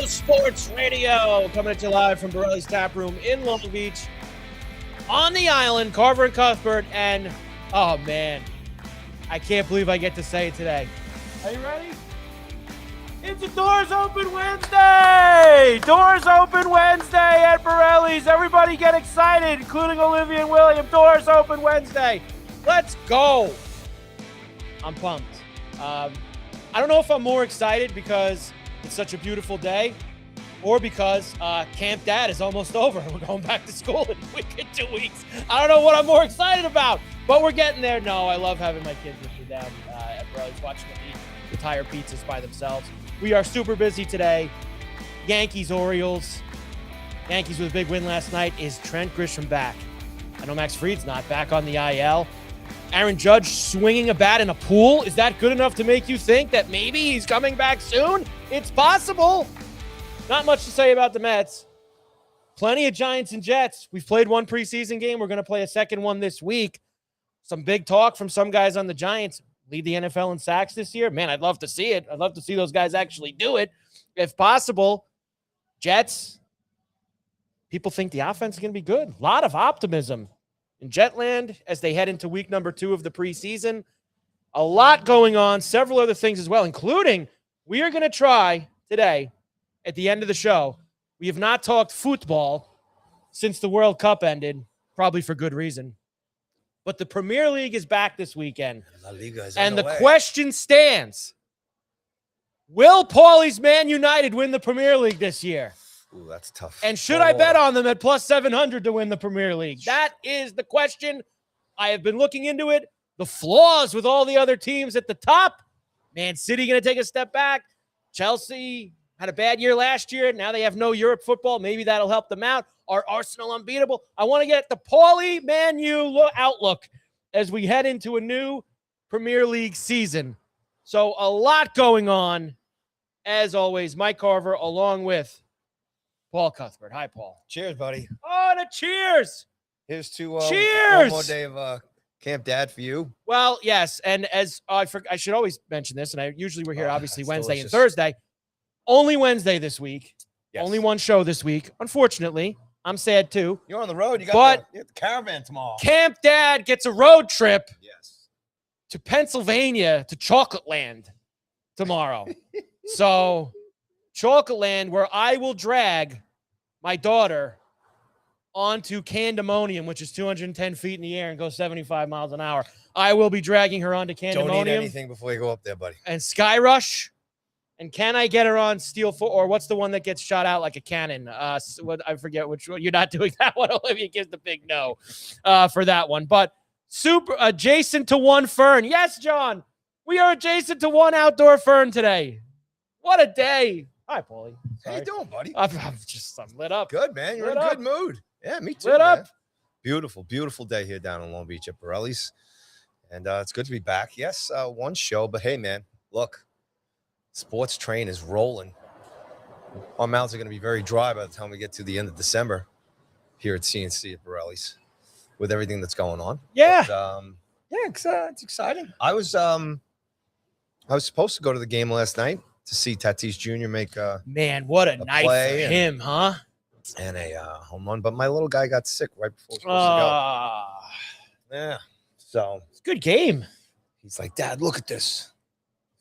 Sports Radio, coming at you live from Borrelli's Taproom in Long Beach. On the island, Carver and Cuthbert, and oh man, I can't believe I get to say it today. Are you ready? It's a Doors Open Wednesday! Doors Open Wednesday at Borrelli's. Everybody get excited, including Olivia and William. Doors Open Wednesday. Let's go. I'm pumped. I don't know if I'm more excited because it's such a beautiful day or because Camp Dad is almost over. We're going back to school in a week and 2 weeks. I don't know what I'm more excited about, but we're getting there. No, I love having my kids with me down at Borrelli's, watching them eat entire pizzas by themselves. We are super busy today. Yankees, Orioles. Yankees with a big win last night. Is Trent Grisham back? I know Max Fried's not back on the IL. Aaron Judge swinging a bat in a pool. Is that good enough to make you think that maybe he's coming back soon? It's possible. Not much to say about the Mets. Plenty of Giants and Jets. We've played one preseason game. We're going to play a second one this week. Some big talk from some guys on the Giants. Lead the NFL in sacks this year. Man, I'd love to see it. I'd love to see those guys actually do it. If possible, Jets, people think the offense is going to be good. A lot of optimism in Jetland as they head into week number 2 of the preseason. A lot going on, several other things as well, including we are going to try today at the end of the show. We have not talked football since the World Cup ended, probably for good reason. But the Premier League is back this weekend. And the question stands, will Paulie's Man United win the Premier League this year? Ooh, that's tough. And should I bet on them at plus 700 to win the Premier League? That is the question. I have been looking into it. The flaws with all the other teams at the top. Man City going to take a step back. Chelsea had a bad year last year. Now they have no Europe football. Maybe that'll help them out. Are Arsenal unbeatable? I want to get the Paulie Man U outlook as we head into a new Premier League season. So a lot going on. As always, Mike Carver along with Paul Cuthbert. Hi, Paul. Cheers, buddy. Oh, the cheers. Here's to cheers. One more day of Camp Dad for you. Well, yes, and as I should always mention this, and I usually we're here obviously Wednesday delicious. and Thursday. Only Wednesday this week. Yes. Only one show this week. Unfortunately, I'm sad too. You're on the road. You got the caravan tomorrow. Camp Dad gets a road trip Yes. to Pennsylvania to Chocolate Land tomorrow. So Chocolate Land, where I will drag my daughter onto Candemonium, which is 210 feet in the air and goes 75 miles an hour. I will be dragging her onto Candemonium. Don't eat anything before you go up there, buddy. And Sky Rush. And can I get her on Steel Foot, or what's the one that gets shot out like a cannon? I forget which one. You're not doing that one. Olivia gives the big no for that one. But super adjacent to one fern. Yes, John, we are adjacent to one outdoor fern today. What a day. Hi, Paulie. How you doing, buddy? I'm lit up. Good, man. You're in a good mood. Yeah, me too. Lit man. up. Beautiful, beautiful day here down in Long Beach at Borrelli's. And it's good to be back. Yes, one show, but hey, man, look. Sports train is rolling. Our mouths are going to be very dry by the time we get to the end of December here at CNC at Borrelli's with everything that's going on. Yeah. But, it's exciting. I was supposed to go to the game last night to see Tatis Jr. make man, what a night for him, huh? And a home run, but my little guy got sick right before he was supposed to go. Yeah. So it's a good game. He's like, Dad, look at this.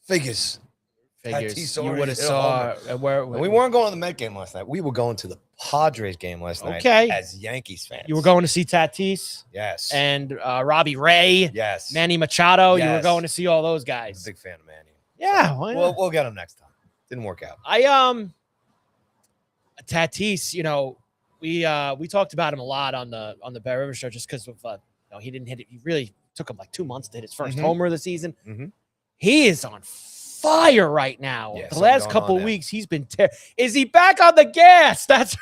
Figures. You would have saw where we weren't going to the Met game last night. We were going to the Padres game last night. Okay, as Yankees fans, you were going to see Tatis, yes, and Robbie Ray, yes, Manny Machado. Yes. You were going to see all those guys. I'm a big fan of Manny. Yeah, so we'll get him next time. Didn't work out. Tatis. You know, we talked about him a lot on the Bear River show just because of he didn't hit it. He really took him like 2 months to hit his first homer of the season. Mm-hmm. He is on fire right now. Yeah, the last couple of weeks, he's been is he back on the gas? That's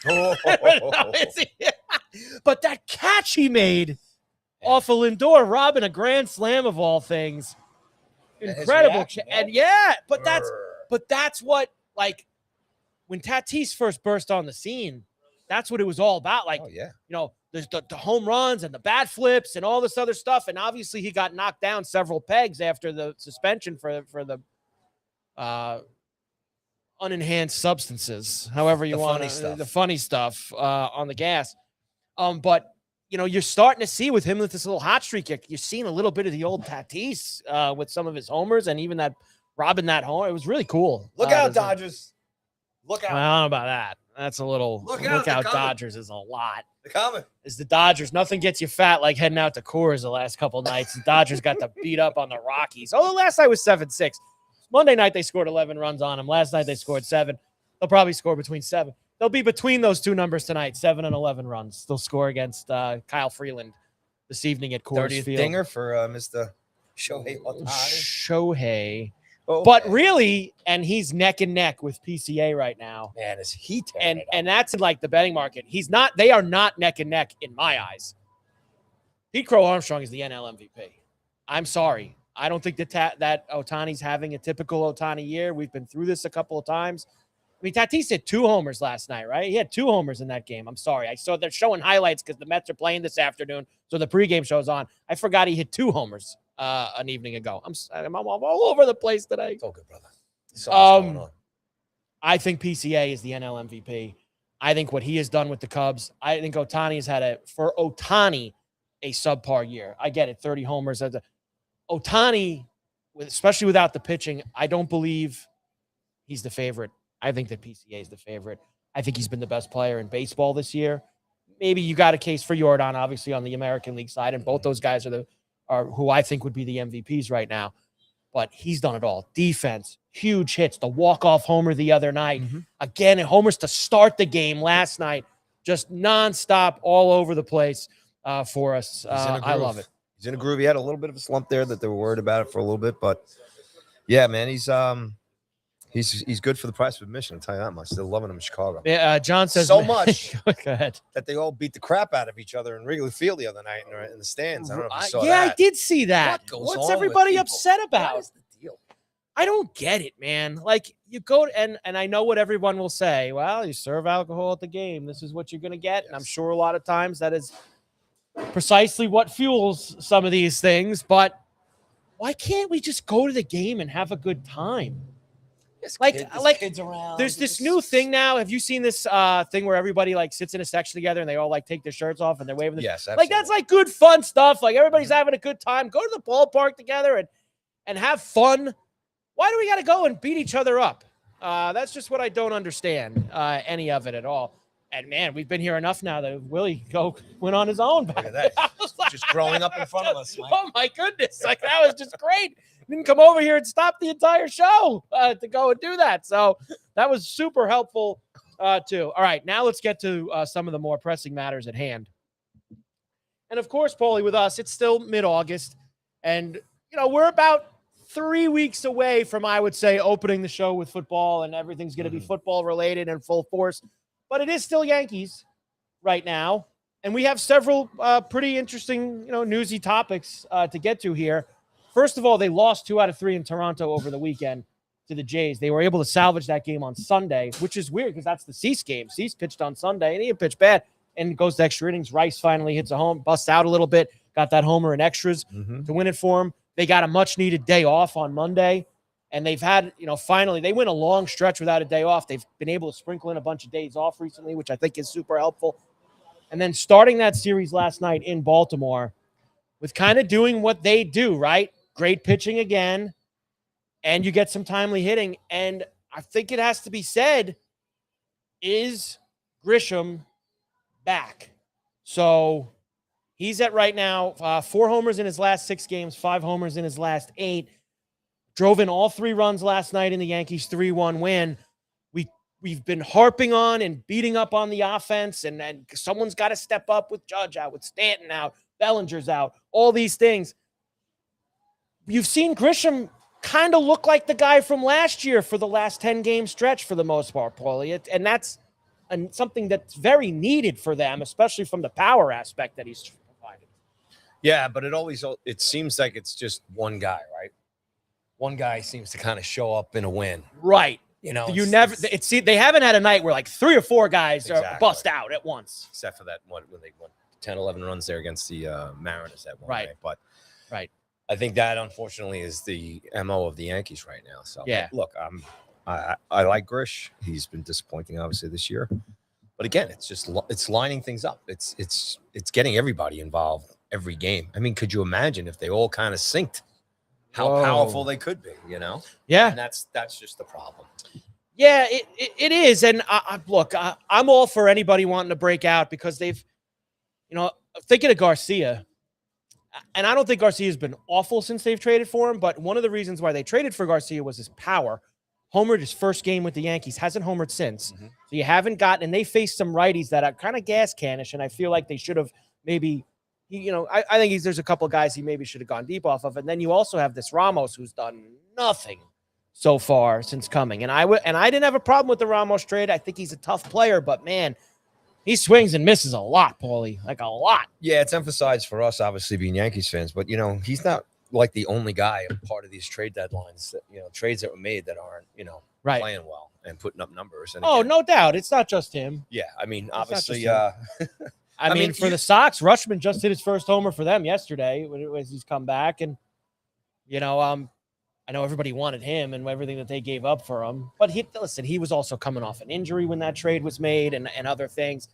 but that catch he made off of Lindor, robbing a grand slam of all things. Incredible. But that's what, like, when Tatis first burst on the scene, that's what it was all about. Like, the home runs and the bat flips and all this other stuff. And obviously he got knocked down several pegs after the suspension for the unenhanced substances, however you The want funny stuff. the funny stuff on the gas. But you're starting to see with him with this little hot streak, you're seeing a little bit of the old Tatis with some of his homers and even that robbing that home. It was really cool. Look out, Dodgers. Look out. Well, I don't know about that. That's a little Look look out, out Dodgers is a lot. They're coming. Is the Dodgers. Nothing gets you fat like heading out to Coors the last couple nights. The Dodgers got to beat up on the Rockies. Oh, last night was 7-6. Monday night they scored 11 runs on them. Last night they scored 7. They'll probably score between 7. They'll be between those two numbers tonight, 7 and 11 runs. They'll score against Kyle Freeland this evening at Coors 30th Field. dinger for Mr. Shohei Ohtani. Shohei. Oh, But really, and he's neck and neck with PCA right now. man, is he tearing it up. And that's in like the betting market. He's not. They are not neck and neck in my eyes. Pete Crow Armstrong is the NL MVP. I'm sorry. I don't think that Ohtani's having a typical Ohtani year. We've been through this a couple of times. I mean, Tatis hit 2 homers last night, right? He had 2 homers in that game. I'm sorry. I saw they're showing highlights because the Mets are playing this afternoon, so the pregame show's on. I forgot he hit 2 homers an evening ago. I'm all over the place today. It's all good, brother. So what's going on. I think PCA is the NL MVP. I think what he has done with the Cubs, I think Ohtani has had a subpar year. I get it, 30 homers. Ohtani, especially without the pitching, I don't believe he's the favorite. I think that PCA is the favorite. I think he's been the best player in baseball this year. Maybe you got a case for Jordan, obviously, on the American League side, and both those guys are who I think would be the MVPs right now. But he's done it all. Defense, huge hits, the walk-off homer the other night. Mm-hmm. Again, homers to start the game last night. Just nonstop all over the place for us. I love it. He's in a groove. He had a little bit of a slump there that they were worried about it for a little bit. But, yeah, man, he's good for the price of admission. I'll tell you that much. They're loving him in Chicago. Yeah, John says so much Go ahead. that they all beat the crap out of each other in Wrigley Field the other night in the stands. I don't know if you saw Yeah, that. I did see that. What goes What's on with everybody people? upset about? What is the deal? I don't get it, man. Like you go and I know what everyone will say. Well, you serve alcohol at the game. This is what you're going to get. And I'm sure a lot of times that is precisely what fuels some of these things. But why can't we just go to the game and have a good time? There's kids around. There's this new thing now. Have you seen this thing where everybody like sits in a section together and they all like take their shirts off and they're waving? Yes, absolutely. Like that's like good fun stuff. Like everybody's having a good time. Go to the ballpark together and have fun. Why do we got to go and beat each other up? That's just what I don't understand any of it at all. And man, we've been here enough now that Willie went on his own. Look at that. Just growing up in front of us, Mike. Oh my goodness. Like that was just great. Didn't come over here and stop the entire show to go and do that. So that was super helpful too. All right, now let's get to some of the more pressing matters at hand. And of course, Paulie, with us, it's still mid-August. And, we're about 3 weeks away from, I would say, opening the show with football and everything's going to be football related and full force. But it is still Yankees right now. And we have several pretty interesting, newsy topics to get to here. First of all, they lost 2 out of 3 in Toronto over the weekend to the Jays. They were able to salvage that game on Sunday, which is weird because that's the Cease game. Cease pitched on Sunday, and he pitched bad and goes to extra innings. Rice finally hits a home, busts out a little bit, got that homer in extras to win it for him. They got a much-needed day off on Monday, and they've had, finally, they went a long stretch without a day off. They've been able to sprinkle in a bunch of days off recently, which I think is super helpful. And then starting that series last night in Baltimore with kind of doing what they do, right? Great pitching again, and you get some timely hitting. And I think it has to be said, is Grisham back? So he's at right now 4 homers in his last 6 games, 5 homers in his last 8. Drove in all 3 runs last night in the Yankees' 3-1 win. We've been harping on and beating up on the offense, and someone's got to step up with Judge out, with Stanton out, Bellinger's out, all these things. You've seen Grisham kind of look like the guy from last year for the last 10-game stretch for the most part, Paulie. And that's something that's very needed for them, especially from the power aspect that he's provided. Yeah, but it seems like it's just one guy, right? One guy seems to kind of show up in a win. Right. They haven't had a night where like 3 or 4 guys are bust out at once. Except for that one when they won 10, 11 runs there against the Mariners that one night. But I think that, unfortunately, is the MO of the Yankees right now. So, yeah. Look, I like Grish. He's been disappointing, obviously, this year. But again, it's just it's lining things up. It's getting everybody involved every game. I mean, could you imagine if they all kind of synced how powerful they could be? You know? Yeah, and that's just the problem. Yeah, it is. And look, I'm all for anybody wanting to break out because they've, thinking of Garcia, and I don't think Garcia's been awful since they've traded for him, but one of the reasons why they traded for Garcia was his power. Homered his first game with the Yankees, hasn't homered since. So you haven't gotten, and they faced some righties that are kind of gas cannish, and I feel like they should have maybe, I think there's a couple of guys he maybe should have gone deep off of. And then you also have this Ramos who's done nothing so far since coming. And I didn't have a problem with the Ramos trade. I think he's a tough player, but man, he swings and misses a lot, Paulie, like a lot. Yeah, it's emphasized for us, obviously, being Yankees fans, but he's not like the only guy part of these trade deadlines that, trades that were made that aren't, playing well and putting up numbers. And again, no doubt. It's not just him. Yeah. I mean, obviously, I mean, for the Sox, Rutschman just hit his first homer for them yesterday as he's come back. And, I know everybody wanted him and everything that they gave up for him. But he was also coming off an injury when that trade was made and other things.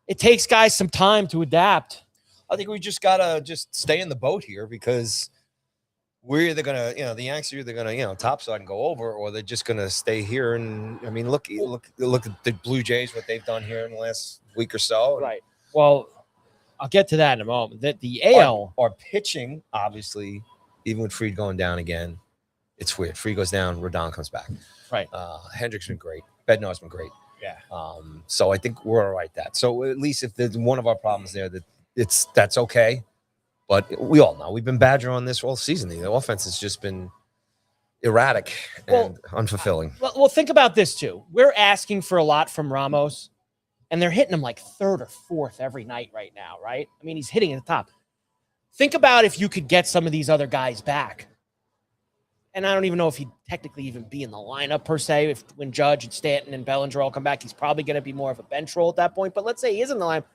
It takes guys some time to adapt. I think we just got to stay in the boat here because we're either going to, the Yankees are either going to, topside and go over, or they're just going to stay here. And, I mean, look at the Blue Jays, what they've done here in the last week or so. Right. Well, I'll get to that in a moment. The AL. Our pitching, obviously, even with Fried going down again, it's weird. Fried goes down, Rodon comes back. Right. Hendrick's been great. Bednar's been great. Yeah. So I think we're all right that. So at least if there's one of our problems there, that's okay. But we all know we've been badgering on this all season. The offense has just been erratic and unfulfilling. Well, think about this too. We're asking for a lot from Ramos, and they're hitting him like third or fourth every night right now, right? I mean, he's hitting at the top. Think about if you could get some of these other guys back. And I don't even know if he'd technically even be in the lineup per se. When Judge and Stanton and Bellinger all come back, he's probably going to be more of a bench role at that point. But let's say he is in the lineup.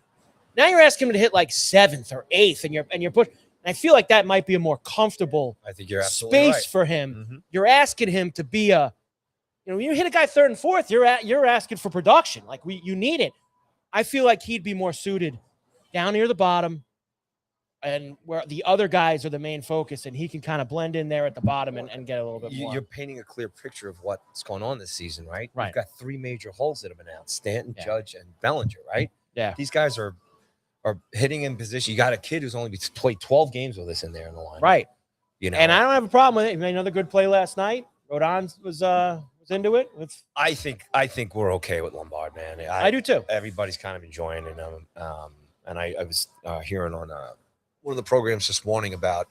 Now you're asking him to hit like seventh or eighth, and you're pushing. And I feel like that might be a more comfortable space for him. You're asking him to be when you hit a guy third and fourth, you're asking for production. Like you need it. I feel like he'd be more suited down near the bottom, and where the other guys are the main focus, and he can kind of blend in there at the bottom and get a little bit more. You're painting a clear picture of what's going on this season, right? Right. You've got three major holes that have been announced: Stanton, Judge, and Bellinger, right? Yeah. These guys are hitting in position. You got a kid who's only played 12 games with us in there in the line. Right. And I don't have a problem with it. He made another good play last night. Rodon was into it. I think we're okay with Lombard, man. I do too. Everybody's kind of enjoying it. And I was hearing on one of the programs this morning about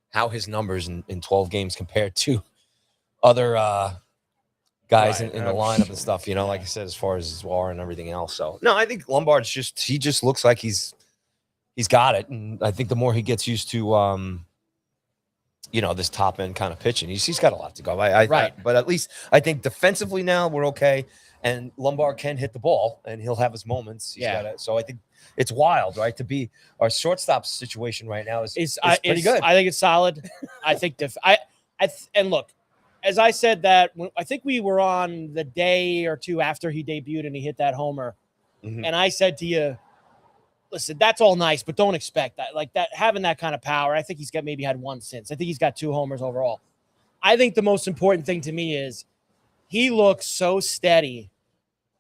how his numbers in 12 games compared to other guys in the lineup and stuff, like I said, as far as his WAR and everything else. So no, I think Lombard's he just looks like he's got it. And I think the more he gets used to, this top end kind of pitching, he's got a lot to go. But at least I think defensively now we're okay. And Lombard can hit the ball and he'll have his moments. So I think it's wild, right? To be our shortstop situation right now is pretty good. I think it's solid. I think and look, as I said that I think we were on the day or two after he debuted and he hit that homer. And I said to you, listen, that's all nice, but don't expect that. Like that, having that kind of power. I think he's maybe had one since. I think he's got 2 homers overall. I think the most important thing to me is he looks so steady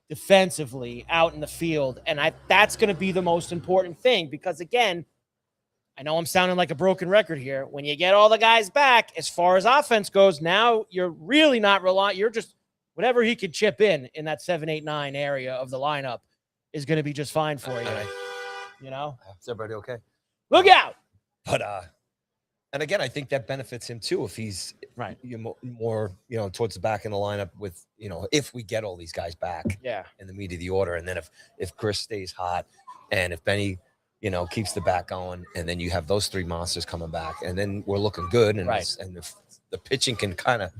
defensively out in the field. And that's going to be the most important thing because, again, I know I'm sounding like a broken record here. When you get all the guys back, as far as offense goes, now you're really not relying. You're just whatever he could chip in that 7, 8, 9 area of the lineup is going to be just fine for you. Is everybody okay? Look out. But and again, I think that benefits him too if he's more towards the back in the lineup with if we get all these guys back in the meat of the order, and then if Chris stays hot and if Benny keeps the back going, and then you have those 3 monsters coming back, and then we're looking good, and and if the pitching can kind of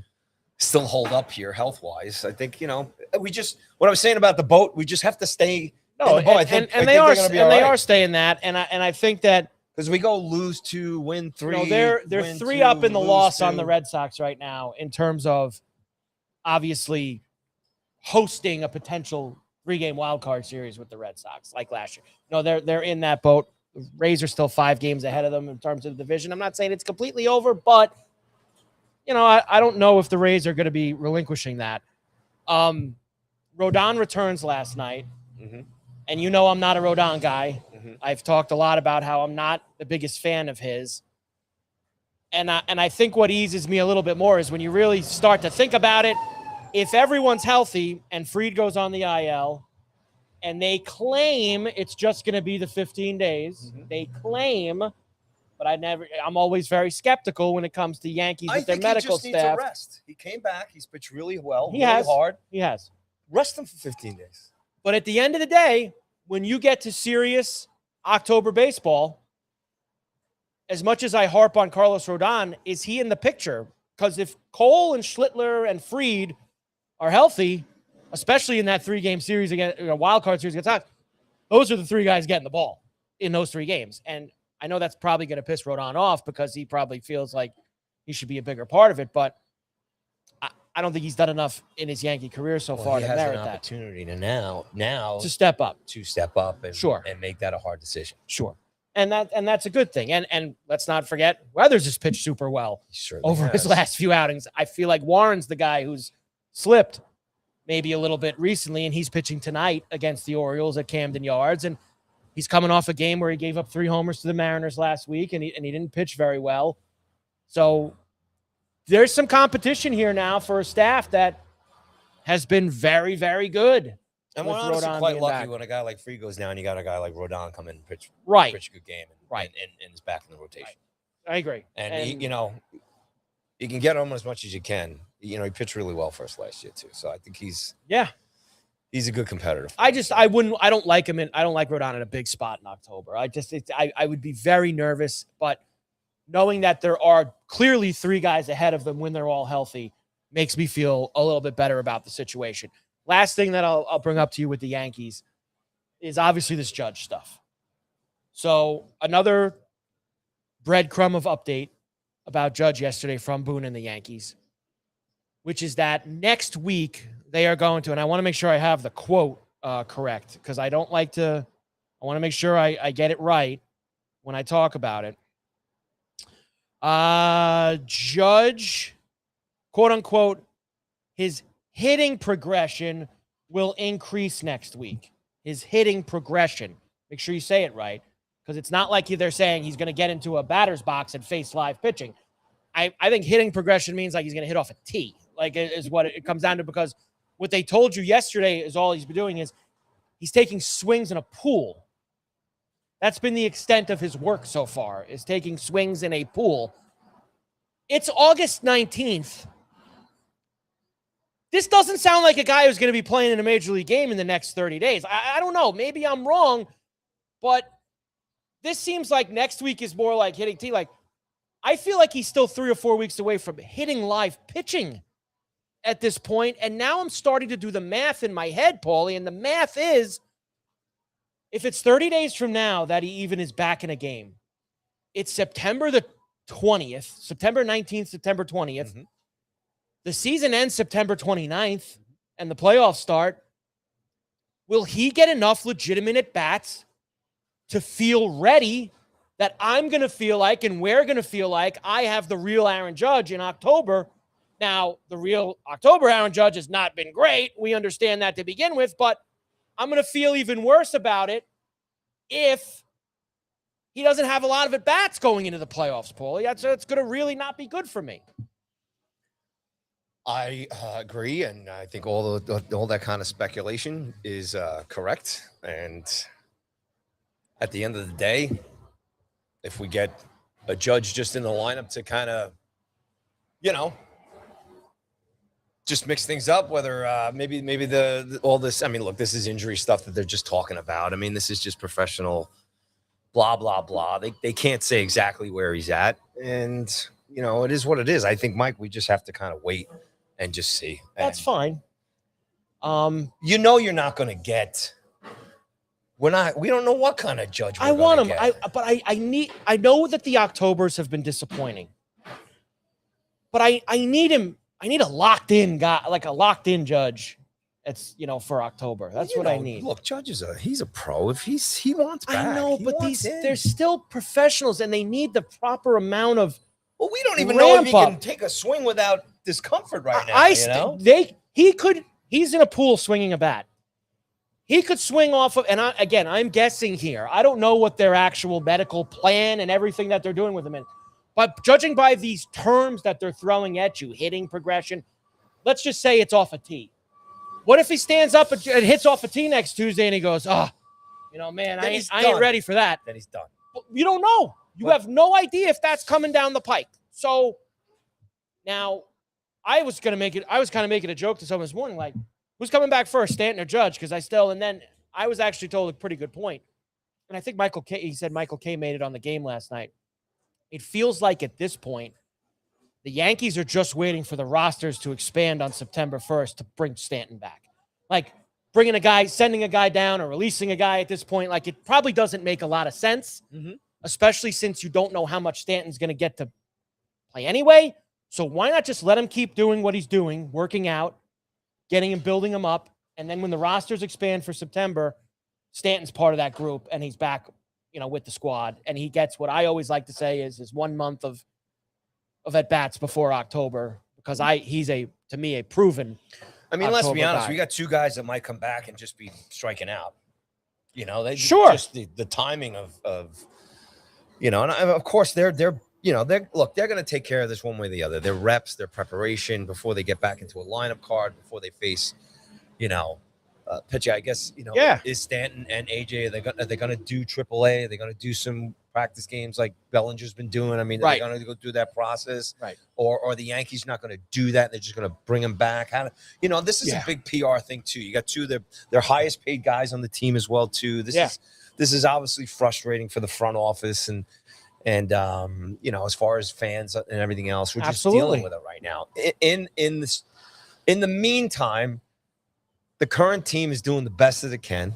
still hold up here health wise, I think we just what I was saying about the boat, we just have to stay. No, and they are staying that, and I think that because we go lose 2, win 3. They're 3 up in the loss on the Red Sox right now in terms of obviously hosting a potential 3-game wild card series with the Red Sox like last year. No, they're in that boat. The Rays are still 5 games ahead of them in terms of the division. I'm not saying it's completely over, but I don't know if the Rays are going to be relinquishing that. Rodon returns last night, and I'm not a Rodon guy. I've talked a lot about how I'm not the biggest fan of his. And I think what eases me a little bit more is when you really start to think about it, if everyone's healthy and Fried goes on the IL and they claim it's just going to be the 15 days, they claim, but I'm always very skeptical when it comes to Yankees with their medical staff. He just needs a rest. He came back. He's pitched really well, hard. He has. Rest him for 15 days. But at the end of the day, when you get to serious October baseball, as much as I harp on Carlos Rodon, is he in the picture? Because if Cole and Schlittler and Fried are healthy, especially in that 3-game series against wild card series against Sox, those are the 3 guys getting the ball in those 3 games. And I know that's probably going to piss Rodon off because he probably feels like he should be a bigger part of it. But I don't think he's done enough in his Yankee career so far to merit that. He has an opportunity to now to step up, and make that a hard decision. Sure. And that's a good thing. And let's not forget, Weathers has pitched super well over his last few outings. I feel like Warren's the guy who's slipped maybe a little bit recently, and he's pitching tonight against the Orioles at Camden Yards. And he's coming off a game where he gave up 3 homers to the Mariners last week, and he didn't pitch very well. So there's some competition here now for a staff that has been very, very good. And we're honestly quite lucky when a guy like Fried goes down, you got a guy like Rodon come in and pitch a good game and is back in the rotation. Right. I agree. And you can get him as much as you can. He pitched really well for us last year too. So I think he's a good competitor. I don't like him I don't like Rodon in a big spot in October. I would be very nervous, but knowing that there are clearly 3 guys ahead of them when they're all healthy makes me feel a little bit better about the situation. Last thing that I'll bring up to you with the Yankees is obviously this Judge stuff. So another breadcrumb of update about Judge yesterday from Boone and the Yankees, which is that next week they are going to, and I want to make sure I have the quote correct because I want to make sure I get it right when I talk about it. Judge, quote unquote, his hitting progression will increase next week. His hitting progression. Make sure you say it right, because it's not like they're saying he's going to get into a batter's box and face live pitching. I think hitting progression means like he's going to hit off a tee, like is what it comes down to, because what they told you yesterday is all he's been doing is he's taking swings in a pool. That's been the extent of his work so far, is taking swings in a pool. It's August 19th. This doesn't sound like a guy who's going to be playing in a major league game in the next 30 days. I don't know. Maybe I'm wrong, but this seems like next week is more like hitting tee. Like, I feel like he's still 3 or 4 weeks away from hitting live pitching at this point. And now I'm starting to do the math in my head, Paulie, and the math is if it's 30 days from now that he even is back in a game, it's September the 20th, September 19th, September 20th. Mm-hmm. The season ends September 29th and the playoffs start. Will he get enough legitimate at-bats to feel ready that I'm going to feel like and we're going to feel like I have the real Aaron Judge in October? Now, the real October Aaron Judge has not been great. We understand that to begin with, but I'm going to feel even worse about it if he doesn't have a lot of at-bats going into the playoffs, Paulie. It's going to really not be good for me. I agree, and I think all that kind of speculation is correct. And at the end of the day, if we get a Judge just in the lineup to kind of, just mix things up, whether maybe all this. I mean, look, this is injury stuff that they're just talking about. I mean, this is just professional, blah blah blah. They can't say exactly where he's at, and it is what it is. I think, Mike, we just have to kind of wait and just see. That's fine. You're not going to get. We don't know what kind of Judge I want him. I know that the Octobers have been disappointing, but I need him I need a locked in guy, like a locked in judge. It's for October. That's what I need. Look, Judge he's a pro. If he wants back, I know, he but wants in. they're still professionals, and they need the proper amount of. Well, we don't even know if he can take a swing without discomfort right now. He's in a pool swinging a bat. He could swing off of, and I'm guessing here. I don't know what their actual medical plan and everything that they're doing with him is. But judging by these terms that they're throwing at you, hitting progression, let's just say it's off a tee. What if he stands up and hits off a tee next Tuesday and he goes, man, I ain't ready for that. Then he's done. But you don't know. You have no idea if that's coming down the pike. So now I was kind of making a joke to someone this morning, like, who's coming back first, Stanton or Judge? Because and then I was actually told a pretty good point. And I think he said Michael Kay made it on the game last night. It feels like at this point, the Yankees are just waiting for the rosters to expand on September 1st to bring Stanton back. Like sending a guy down or releasing a guy at this point, like it probably doesn't make a lot of sense, especially since you don't know how much Stanton's going to get to play anyway. So why not just let him keep doing what he's doing, working out, building him up, and then when the rosters expand for September, Stanton's part of that group, and he's back, with the squad, and he gets what I always like to say is his 1 month of at-bats before October, because he's to me a proven let's be honest, we got two guys that might come back and just be striking out. Just the timing of and of course they're going to take care of this one way or the other. Their reps, their preparation before they get back into a lineup card, before they face, pitcher. I guess, is Stanton and AJ, are they going to do AAA? Are they going to do some practice games like Bellinger's been doing? I mean, are they going to go through that process? Right. Or are the Yankees not going to do that? They're just going to bring them back. This is a big PR thing too. You got two of their highest paid guys on the team as well too. This is obviously frustrating for the front office and as far as fans and everything else, we're just dealing with it right now. In the meantime, the current team is doing the best that it can.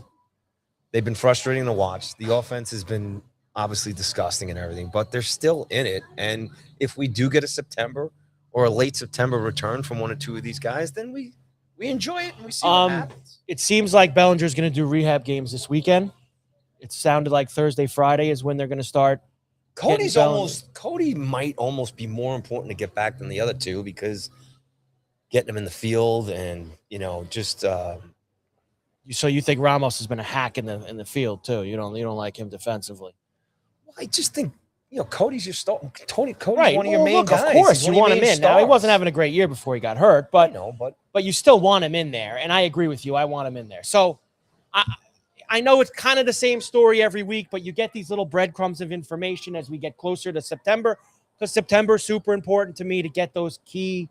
They've been frustrating to watch. The offense has been obviously disgusting and everything, but they're still in it. And if we do get a September or a late September return from one or two of these guys, then we enjoy it and we see what happens. It seems like Bellinger's going to do rehab games this weekend. It sounded like Thursday, Friday is when they're going to start. Cody might almost be more important to get back than the other two because getting him in the field and so you think Ramos has been a hack in the field too? You don't like him defensively? Well, I just think Cody's your star. Cody's one of your main guys. Of course, you want him in. Now he wasn't having a great year before he got hurt, but you still want him in there. And I agree with you. I want him in there. So I know it's kind of the same story every week, but you get these little breadcrumbs of information as we get closer to September. Because September is super important to me to get those key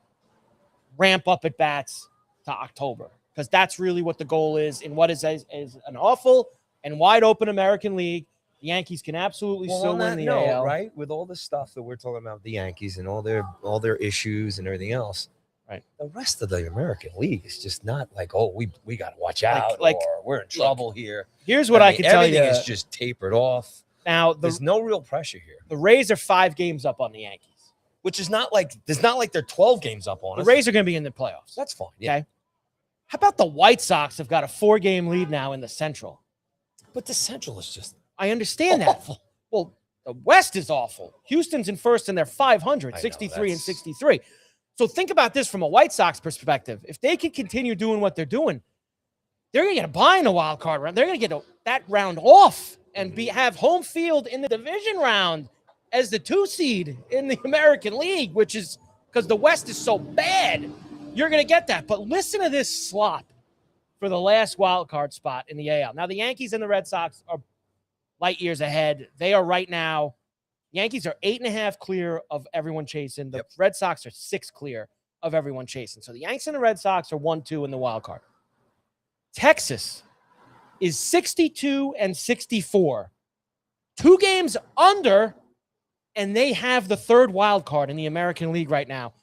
ramp up at bats to October, because that's really what the goal is in what is an awful and wide open American League. The Yankees can absolutely still win the AL, right? With all the stuff that we're talking about, the Yankees and all their issues and everything else, right? The rest of the American League is just not like, oh, we got to watch out, or we're in trouble here. Here's what I can tell you: everything is just tapered off. Now, there's no real pressure here. The Rays are 5 games up on the Yankees. Which is not like they're 12 games up on us. The Rays are going to be in the playoffs. That's fine. Yeah. Okay. How about the White Sox have got a 4-game lead now in the Central? But the Central is just I understand awful. that. Well, the West is awful. Houston's in first and they're 500, 63 and 63. So think about this from a White Sox perspective. If they can continue doing what they're doing, they're going to get a bye in the wild card round. They're going to get that round off and have home field in the division round as the 2 seed in the American League, which is because the West is so bad. You're going to get that. But listen to this slop for the last wild card spot in the AL. Now, the Yankees and the Red Sox are light years ahead. They are right now. Yankees are 8.5 clear of everyone chasing. The Red Sox are 6 clear of everyone chasing. So the Yankees and the Red Sox are 1-2 in the wild card. Texas is 62 and 64. 2 games under, and they have the 3rd wild card in the American League right now.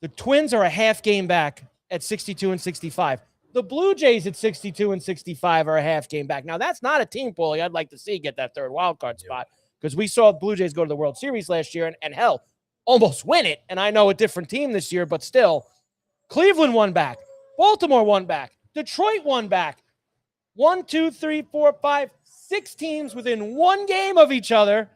The Twins are a half game back at 62 and 65. The Blue Jays at 62 and 65 are a half game back. Now, that's not a team, Paulie, I'd like to see get that 3rd wild card spot, because we saw Blue Jays go to the World Series last year, and hell, almost win it. And I know a different team this year, but still, Cleveland won back. Baltimore won back. Detroit won back. 1, 2, 3, 4, 5, 6 teams within one game of each other.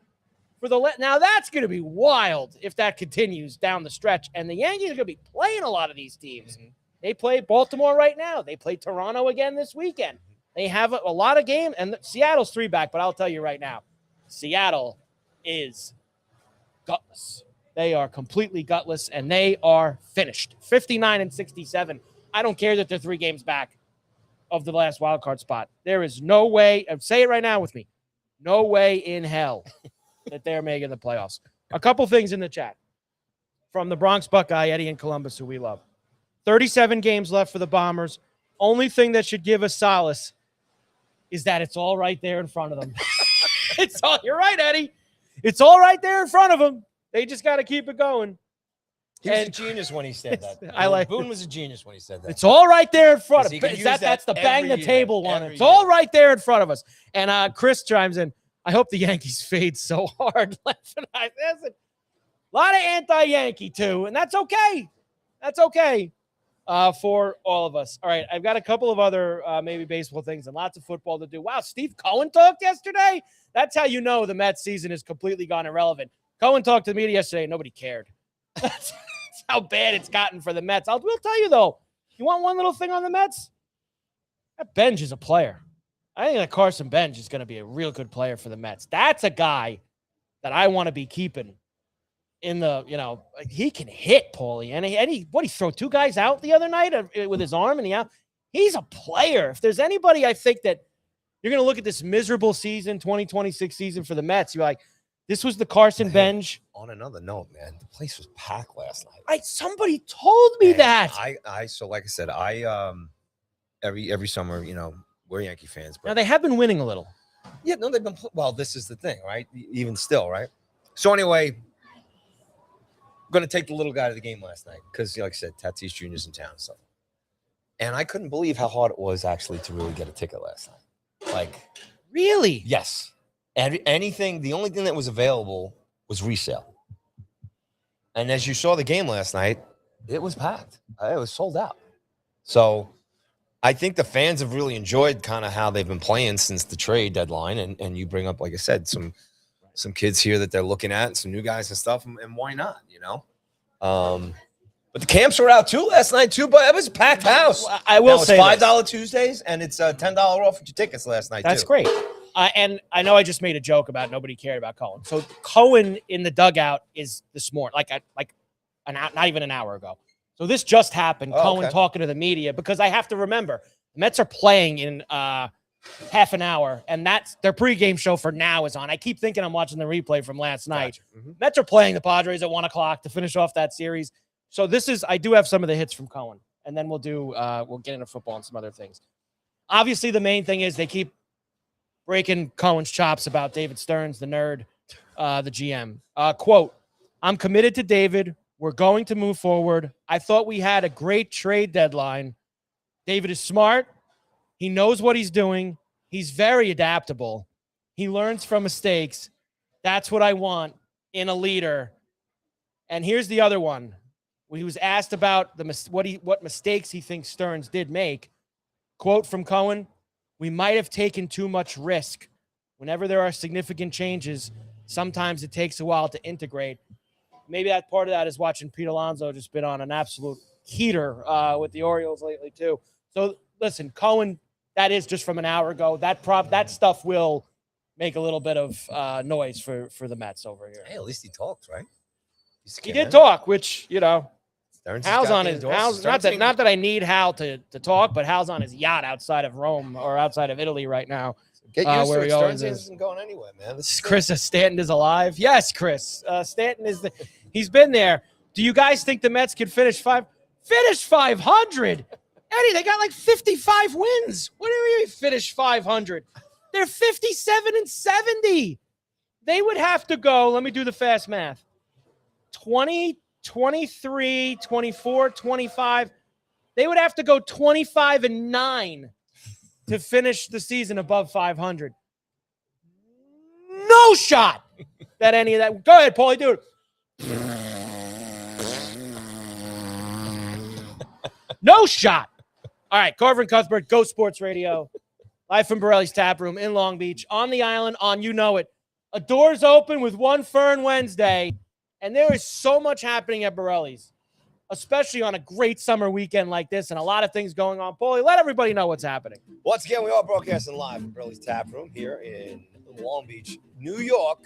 Now that's going to be wild if that continues down the stretch. And the Yankees are going to be playing a lot of these teams. Mm-hmm. They play Baltimore right now. They play Toronto again this weekend. They have a lot of games, and Seattle's 3 back, but I'll tell you right now, Seattle is gutless. They are completely gutless, and they are finished. 59-67. I don't care that they're 3 games back of the last wild card spot. There is no way, say it right now with me, no way in hell that they're making the playoffs. A couple things in the chat from the Bronx Buckeye, Eddie in Columbus, who we love. 37 games left for the Bombers. Only thing that should give us solace is that it's all right there in front of them. You're right, Eddie. It's all right there in front of them. They just got to keep it going. He was a genius when he said that. Boone was a genius when he said that. It's all right there in front of us. That's the bang the table one. It's all right there in front of us. And Chris chimes in, I hope the Yankees fade so hard. There's a lot of anti-Yankee, too, and that's okay. That's okay for all of us. All right, I've got a couple of other maybe baseball things and lots of football to do. Wow, Steve Cohen talked yesterday? That's how you know the Mets season is completely gone irrelevant. Cohen talked to the media yesterday, and nobody cared. That's how bad it's gotten for the Mets. We'll tell you, though, you want one little thing on the Mets? That Benj is a player. I think that Carson Benj is going to be a real good player for the Mets. That's a guy that I want to be keeping in the, he can hit, Paulie. And he throw 2 guys out the other night with his arm and he's a player. If there's anybody I think that you're going to look at this miserable season, 2026 season for the Mets, you're like, this was the Carson Benj. On another note, man, the place was packed last night. Somebody told me that. So like I said, every summer, we're Yankee fans. But now they have been winning a little. Yeah, no, they've been. Well, this is the thing, right? Even still, right? So anyway, I'm going to take the little guy to the game last night because, like I said, Tatis Jr.'s in town and stuff. And I couldn't believe how hard it was actually to really get a ticket last night. Like, really? Yes. And the only thing that was available was resale. And as you saw the game last night, it was packed. It was sold out. So I think the fans have really enjoyed kind of how they've been playing since the trade deadline. And you bring up, like I said, some kids here that they're looking at and some new guys and stuff. And why not, But the camps were out too last night too, but it was a packed house. I will say $5 Tuesdays, and it's $10 off your tickets last night. That's great. And I know I just made a joke about nobody cared about Cohen. So Cohen in the dugout is this morning, not even an hour ago. So this just happened. Cohen talking to the media because I have to remember the Mets are playing in half an hour, and that's their pregame show for now is on. I keep thinking I'm watching the replay from last night. Gotcha. Mm-hmm. Mets are playing the Padres at 1:00 to finish off that series. So I do have some of the hits from Cohen, and then we'll get into football and some other things. Obviously, the main thing is they keep breaking Cohen's chops about David Stearns, the nerd, the GM. Quote, I'm committed to David. We're going to move forward. I thought we had a great trade deadline. David is smart. He knows what he's doing. He's very adaptable. He learns from mistakes. That's what I want in a leader. And here's the other one. When he was asked about what mistakes he thinks Stearns did make, quote from Cohen, we might have taken too much risk. Whenever there are significant changes, sometimes it takes a while to integrate. Maybe that part of that is watching Pete Alonso just been on an absolute heater with the Orioles lately too. So listen, Cohen, that is just from an hour ago. That stuff will make a little bit of noise for the Mets over here. Hey, at least he talked, right? He did talk, which Hal's on his not that I need Hal to talk, but Hal's on his yacht outside of Rome or outside of Italy right now. Get used to it. Stearns isn't going anywhere, man. Chris Stanton is alive. Yes, Chris. Stanton he's been there. Do you guys think the Mets could finish 500? Eddie, they got like 55 wins. What do you mean finish 500? They're 57-70. They would have to go, let me do the fast math. 20, 23, 24, 25. They would have to go 25-9 to finish the season above 500. No shot that any of that. Go ahead, Paulie, do it. No shot. All right, Carver and Cuthbert, Go Sports Radio, live from Borrelli's Taproom in Long Beach, on the island, on You Know It. A doors open with One Fern Wednesday, and there is so much happening at Borrelli's, especially on a great summer weekend like this, and a lot of things going on. Paulie, let everybody know what's happening. Once again, we are broadcasting live from Borrelli's Taproom here in Long Beach, New York,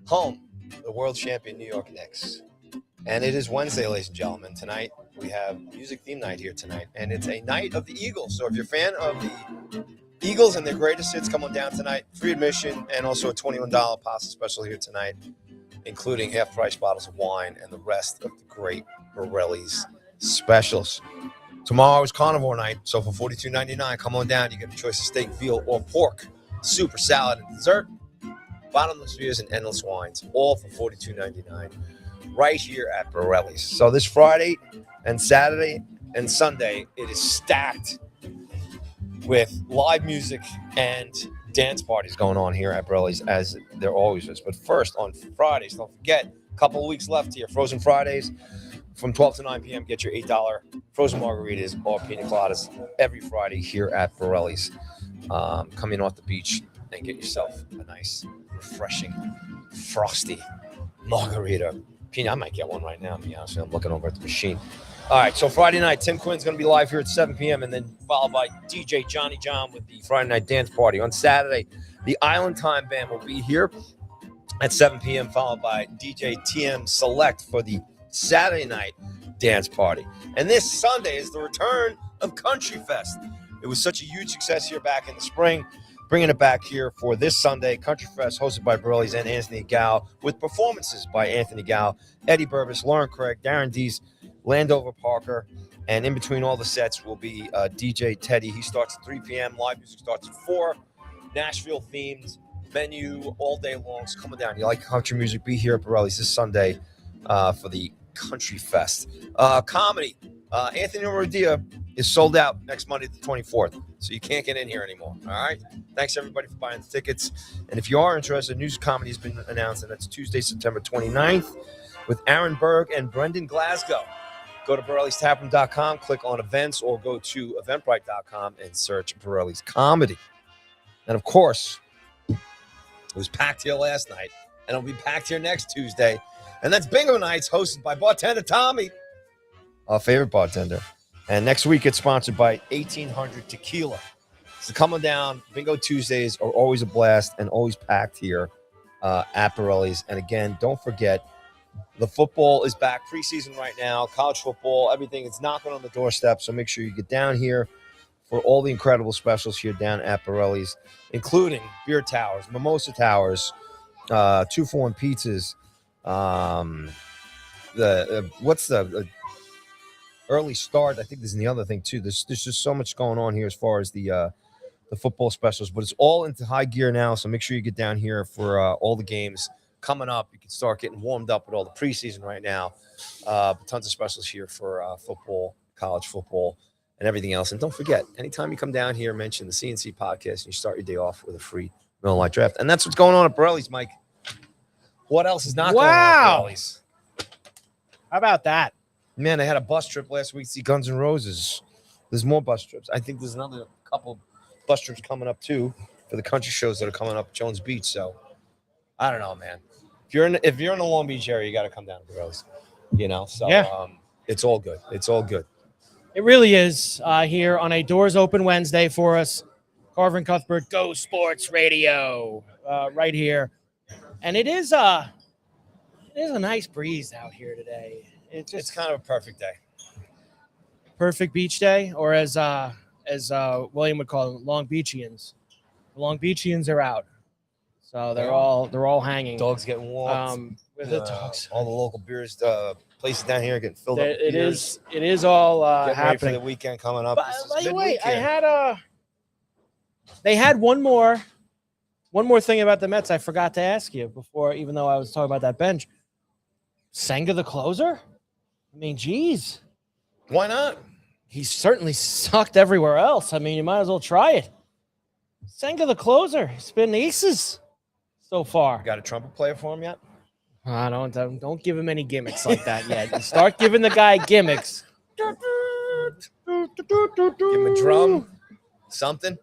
home of the world champion New York Knicks. And it is Wednesday, ladies and gentlemen. Tonight, we have music theme night here tonight, and it's a night of the Eagles. So if you're a fan of the Eagles and their greatest hits, come on down tonight. Free admission and also a $21 pasta special here tonight, including half-price bottles of wine and the rest of the great Borrelli's specials. Tomorrow is carnivore night, so for $42.99, come on down. You get a choice of steak, veal, or pork, soup or salad, and dessert, bottomless beers, and endless wines, all for $42.99. Right here at Borrelli's. So this Friday and Saturday and Sunday, it is stacked with live music and dance parties going on here at Borrelli's, as there always is. But first, on Fridays, don't forget, a couple of weeks left here, Frozen Fridays from 12 to 9 p.m. Get your $8 frozen margaritas or pina coladas every Friday here at Borrelli's. Come in off the beach and get yourself a nice, refreshing, frosty margarita. I might get one right now, to be honest. I'm looking over at the machine. All right, so Friday night, Tim Quinn's going to be live here at 7 p.m. and then followed by DJ Johnny John with the Friday night dance party. On Saturday, the Island Time Band will be here at 7 p.m., followed by DJ TM Select for the Saturday night dance party. And this Sunday is the return of Country Fest. It was such a huge success here back in the spring. Bringing it back here for this Sunday, Country Fest, hosted by Borrelli's and Anthony Gow, with performances by Anthony Gow, Eddie Burbis, Lauren Craig, Darren Dees, Landover Parker, and in between all the sets will be DJ Teddy. He starts at 3 p.m. Live music starts at 4. Nashville themed menu all day long. So come on down. You like country music? Be here at Borrelli's this Sunday for the Country Fest. Comedy. Anthony Rodia is sold out next Monday, the 24th. So you can't get in here anymore. All right. Thanks, everybody, for buying the tickets. And if you are interested, news comedy has been announced, and that's Tuesday, September 29th with Aaron Berg and Brendan Glasgow. Go to Borrelli'sTaproom.com, click on events, or go to Eventbrite.com and search Borrelli's Comedy. And, of course, it was packed here last night, and it'll be packed here next Tuesday. And that's Bingo Nights, hosted by bartender Tommy, our favorite bartender. And next week, it's sponsored by 1800 Tequila. So come on down. Bingo Tuesdays are always a blast and always packed here at Borrelli's. And again, don't forget, the football is back. Preseason right now. College football, everything is knocking on the doorstep. So make sure you get down here for all the incredible specials here down at Borrelli's, including beer towers, mimosa towers, 2-for-1 pizzas. What's the early start? I think this is the other thing too. There's just so much going on here as far as the football specials, but it's all into high gear now. So make sure you get down here for all the games coming up. You can start getting warmed up with all the preseason right now. Tons of specials here for football, college football, and everything else. And don't forget, anytime you come down here, mention the CNC podcast, and you start your day off with a free Miller Lite draft. And that's what's going on at Borrelli's, Mike. What else is not going on at Borrelli's? How about that? Man, I had a bus trip last week to see Guns N' Roses. There's more bus trips. I think there's another couple bus trips coming up, too, for the country shows that are coming up at Jones Beach. So, I don't know, man. If you're in the Long Beach area, you got to come down to Borrelli's, So, yeah. It's all good. It's all good. It really is here on a Doors Open Wednesday for us. Carver and Cuthbert, Go Sports Radio, right here. And it is a nice breeze out here today. It's kind of a perfect day. Perfect beach day, or as William would call them, Long Beachians. The Long Beachians are out, so they're all hanging. Dogs getting warm. With the dogs. All the local beers, places down here getting filled up. It is all getting happening. Ready for the weekend coming up. By the way, they had one more thing about the Mets I forgot to ask you before, even though I was talking about that bench. Senga the closer? I mean, geez. Why not? He's certainly sucked everywhere else. I mean, you might as well try it. Senga the closer. He's been aces so far. Got a trumpet player for him yet? Don't give him any gimmicks like that yet. You start giving the guy gimmicks. Give him a drum, something.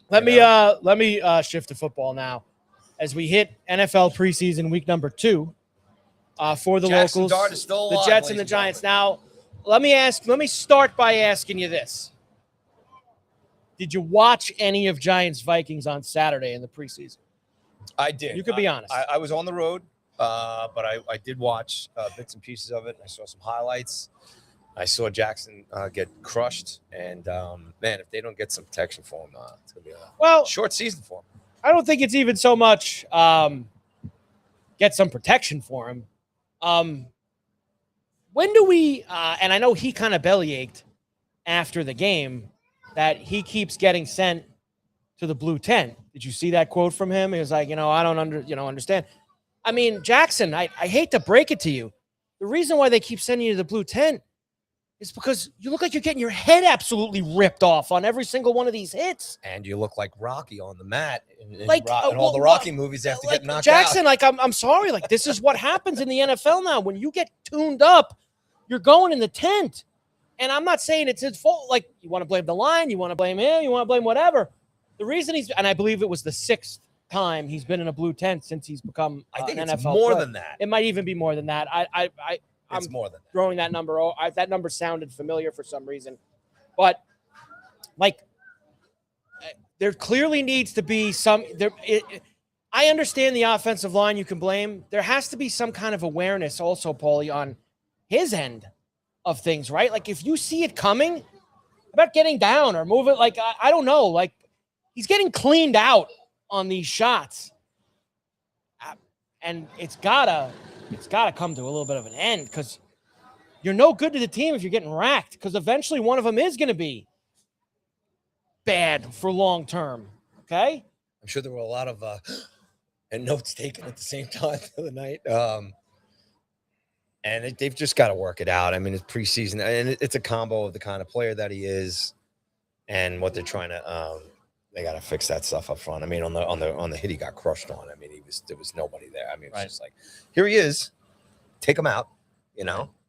Let me shift to football now, as we hit NFL preseason week number 2 for the Jackson locals, Dart is still the alive, Jets and ladies the and Giants. Now, let me start by asking you this: did you watch any of Giants Vikings on Saturday in the preseason? I did. You could be honest. I was on the road, but I did watch bits and pieces of it. I saw some highlights. I saw Jackson get crushed, and man, if they don't get some protection for him, it's gonna be a short season for him. I don't think it's even so much get some protection for him. When do we? And I know he kind of bellyached after the game that he keeps getting sent to the blue tent. Did you see that quote from him? He was like, I don't understand. I mean, Jackson, I hate to break it to you. The reason why they keep sending you to the blue tent is because you look like you're getting your head absolutely ripped off on every single one of these hits. And you look like Rocky on the mat in Like, all the Rocky movies after getting knocked Jackson, out. I'm sorry. Like, this is what happens in the NFL now. When you get tuned up, you're going in the tent. And I'm not saying it's his fault. Like, you want to blame the line, you want to blame him, you want to blame whatever. The reason and I believe it was the 6th time he's been in a blue tent since he's become I think an it's NFL more player. than that. It might even be more than that. It's more than that. Throwing that number. That number sounded familiar for some reason. But, like, there clearly needs to be some – I understand the offensive line you can blame. There has to be some kind of awareness also, Paulie, on his end of things, right? Like, if you see it coming, about getting down or move it. Like, I don't know. Like, he's getting cleaned out on these shots. And it's gotta come to a little bit of an end, because you're no good to the team if you're getting racked, because eventually one of them is going to be bad for long term. Okay? I'm sure there were a lot of and notes taken at the same time the other night. And they've just got to work it out. I mean, it's preseason, and it's a combo of the kind of player that he is and what they're trying to. They got to fix that stuff up front. I mean, on the hit he got crushed on. I mean, there was nobody there. I mean, it was just like, here he is, take him out.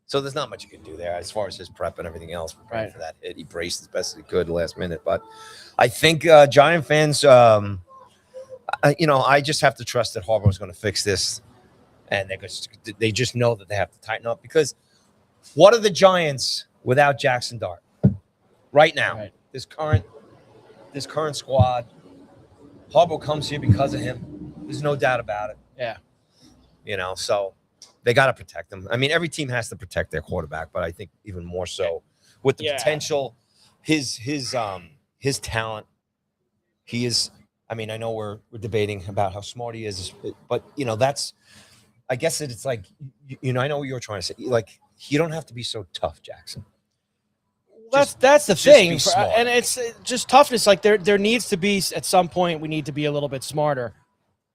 So there's not much you can do there as far as his prep and everything else. Preparing for that hit, he braced as best as he could last minute. But I think Giant fans, I just have to trust that Harbaugh is going to fix this. And they just know that they have to tighten up, because what are the Giants without Jackson Dart right now? Right. This current squad. Harbaugh comes here because of him. There's no doubt about it. Yeah. So they got to protect him. I mean, every team has to protect their quarterback, but I think even more so with the potential, his talent. He is. I mean, I know we're debating about how smart he is, but that's. I guess it's like, I know what you were trying to say. Like, you don't have to be so tough, Jackson. That's the thing. And it's just toughness. Like, there needs to be, at some point, we need to be a little bit smarter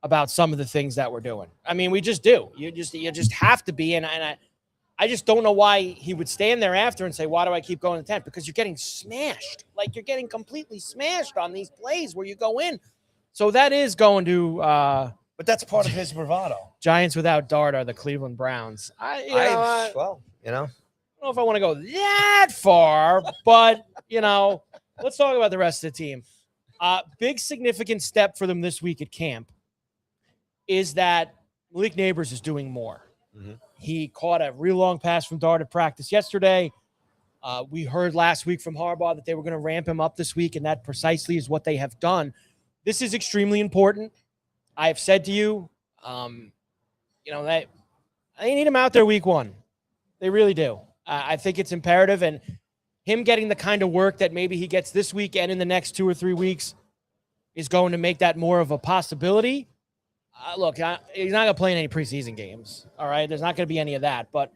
about some of the things that we're doing. I mean, we just do. You just have to be. And I just don't know why he would stand there after and say, why do I keep going to 10? Because you're getting smashed. Like, you're getting completely smashed on these plays where you go in. So that is going to but that's part of his bravado. Giants without Dart are the Cleveland Browns. I don't know if I want to go that far, but, let's talk about the rest of the team. Big significant step for them this week at camp is that Malik Neighbors is doing more. Mm-hmm. He caught a real long pass from Dart at practice yesterday. We heard last week from Harbaugh that they were going to ramp him up this week, and that precisely is what they have done. This is extremely important. I have said to you, that they need him out there week 1. They really do. I think it's imperative, and him getting the kind of work that maybe he gets this week and in the next 2 or 3 weeks is going to make that more of a possibility. Look, he's not going to play in any preseason games, all right? There's not going to be any of that, but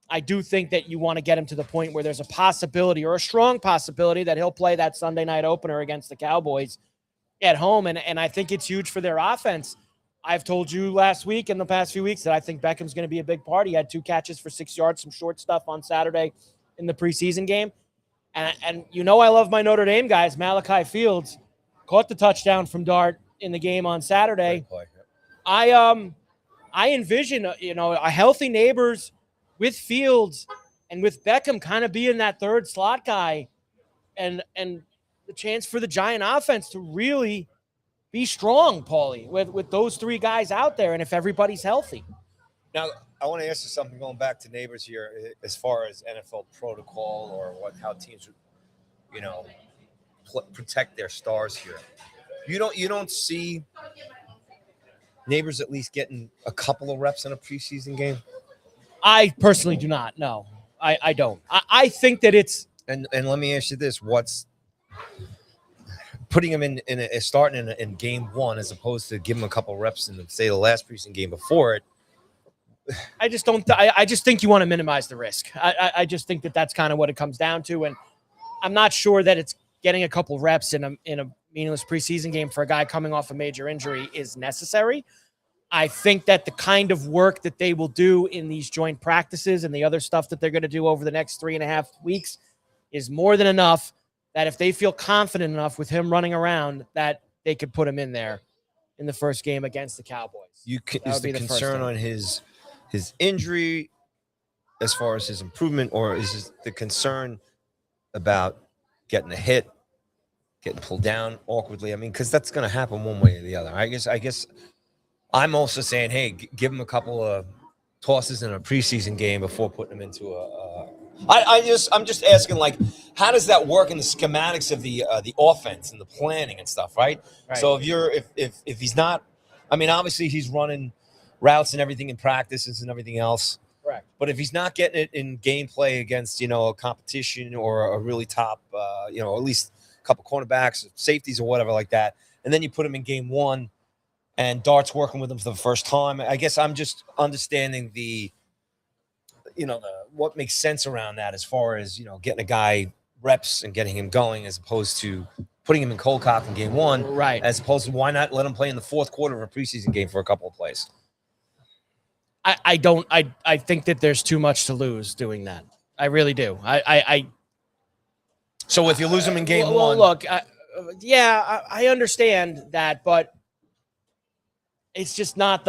I do think that you want to get him to the point where there's a possibility, or a strong possibility, that he'll play that Sunday night opener against the Cowboys at home, and I think it's huge for their offense. I've told you last week and the past few weeks that I think Beckham's going to be a big part. He had 2 catches for 6 yards, some short stuff on Saturday in the preseason game. And I love my Notre Dame guys. Malachi Fields caught the touchdown from Dart in the game on Saturday. I envision, a healthy Neighbors with Fields And with Beckham kind of being that third slot guy and the chance for the Giant offense to really be strong, Paulie, with those three guys out there and if everybody's healthy. Now, I want to ask you something going back to neighbors here as far as NFL protocol or how teams, protect their stars here. You don't see neighbors at least getting a couple of reps in a preseason game? I personally do not. No, I don't. I think that it's and let me ask you this: what's putting him starting in game one as opposed to giving him a couple of reps in say the last preseason game before it? I just don't. I just think you want to minimize the risk. I just think that that's kind of what it comes down to, and I'm not sure that it's getting a couple reps in a meaningless preseason game for a guy coming off a major injury is necessary. I think that the kind of work that they will do in these joint practices and the other stuff that they're going to do over the next 3.5 weeks is more than enough that if they feel confident enough with him running around that they could put him in there in the first game against the Cowboys. Is the concern on his injury as far as his improvement, or is the concern about getting a hit, getting pulled down awkwardly? I mean, because that's going to happen one way or the other. I guess I'm also saying, hey, give him a couple of tosses in a preseason game before putting him into I'm just asking, like, how does that work in the schematics of the offense and the planning and stuff, right? So if he's not, I mean, obviously he's running routes and everything in practices and everything else. Correct. But if he's not getting it in gameplay against, a competition or a really top, at least a couple cornerbacks, safeties or whatever like that, and then you put him in game one and Dart's working with him for the first time, I guess I'm just understanding what makes sense around that as far as, getting a guy reps and getting him going as opposed to putting him in cold cock in game one. Right. As opposed to why not let him play in the fourth quarter of a preseason game for a couple of plays? I think that there's too much to lose doing that. I really do. So if you lose him in game one. Look, I understand that, but it's just not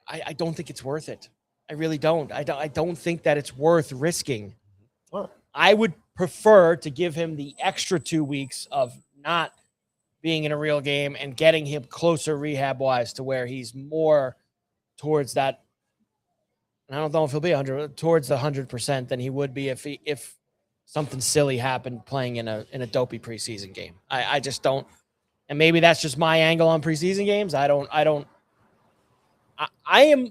I don't think it's worth it. I really don't. I don't think that it's worth risking. I would prefer to give him the extra 2 weeks of not being in a real game and getting him closer rehab-wise to where he's more towards that. I don't know if he'll be towards the 100% than he would be if something silly happened playing in a dopey preseason game. I just don't. And maybe that's just my angle on preseason games.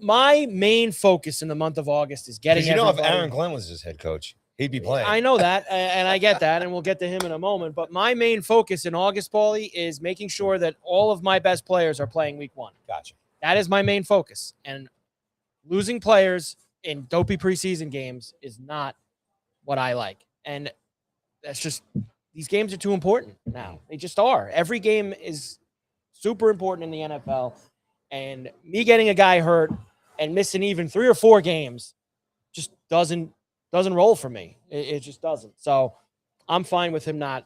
My main focus in the month of August is getting. If Aaron Glenn was his head coach, he'd be playing. I know that, and I get that, and we'll get to him in a moment. But my main focus in August, Paulie, is making sure that all of my best players are playing week one. Gotcha. That is my main focus. And losing players in dopey preseason games is not what I like. And that's just, these games are too important now. They just are. Every game is super important in the NFL. And me getting a guy hurt and missing even 3 or 4 games just doesn't roll for me. It just doesn't. So I'm fine with him not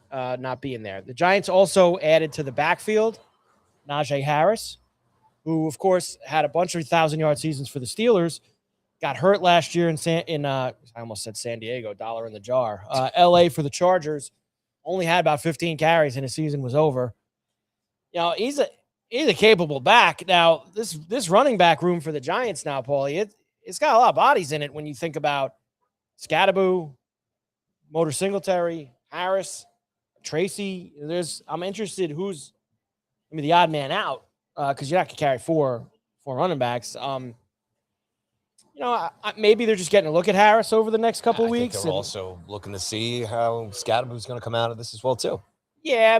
being there. The Giants also added to the backfield Najee Harris, who of course had a bunch of 1,000-yard seasons for the Steelers, got hurt last year I almost said San Diego, dollar in the jar. LA for the Chargers, only had about 15 carries and his season was over. He's a capable back. Now, this running back room for the Giants now, Paulie, it's got a lot of bodies in it when you think about Scatterbo, Motor Singletary, Harris, Tracy. I'm interested who's the odd man out because you're not going to carry four running backs. Maybe they're just getting a look at Harris over the next couple of weeks. They're also looking to see how Scatterbo's going to come out of this as well, too. Yeah,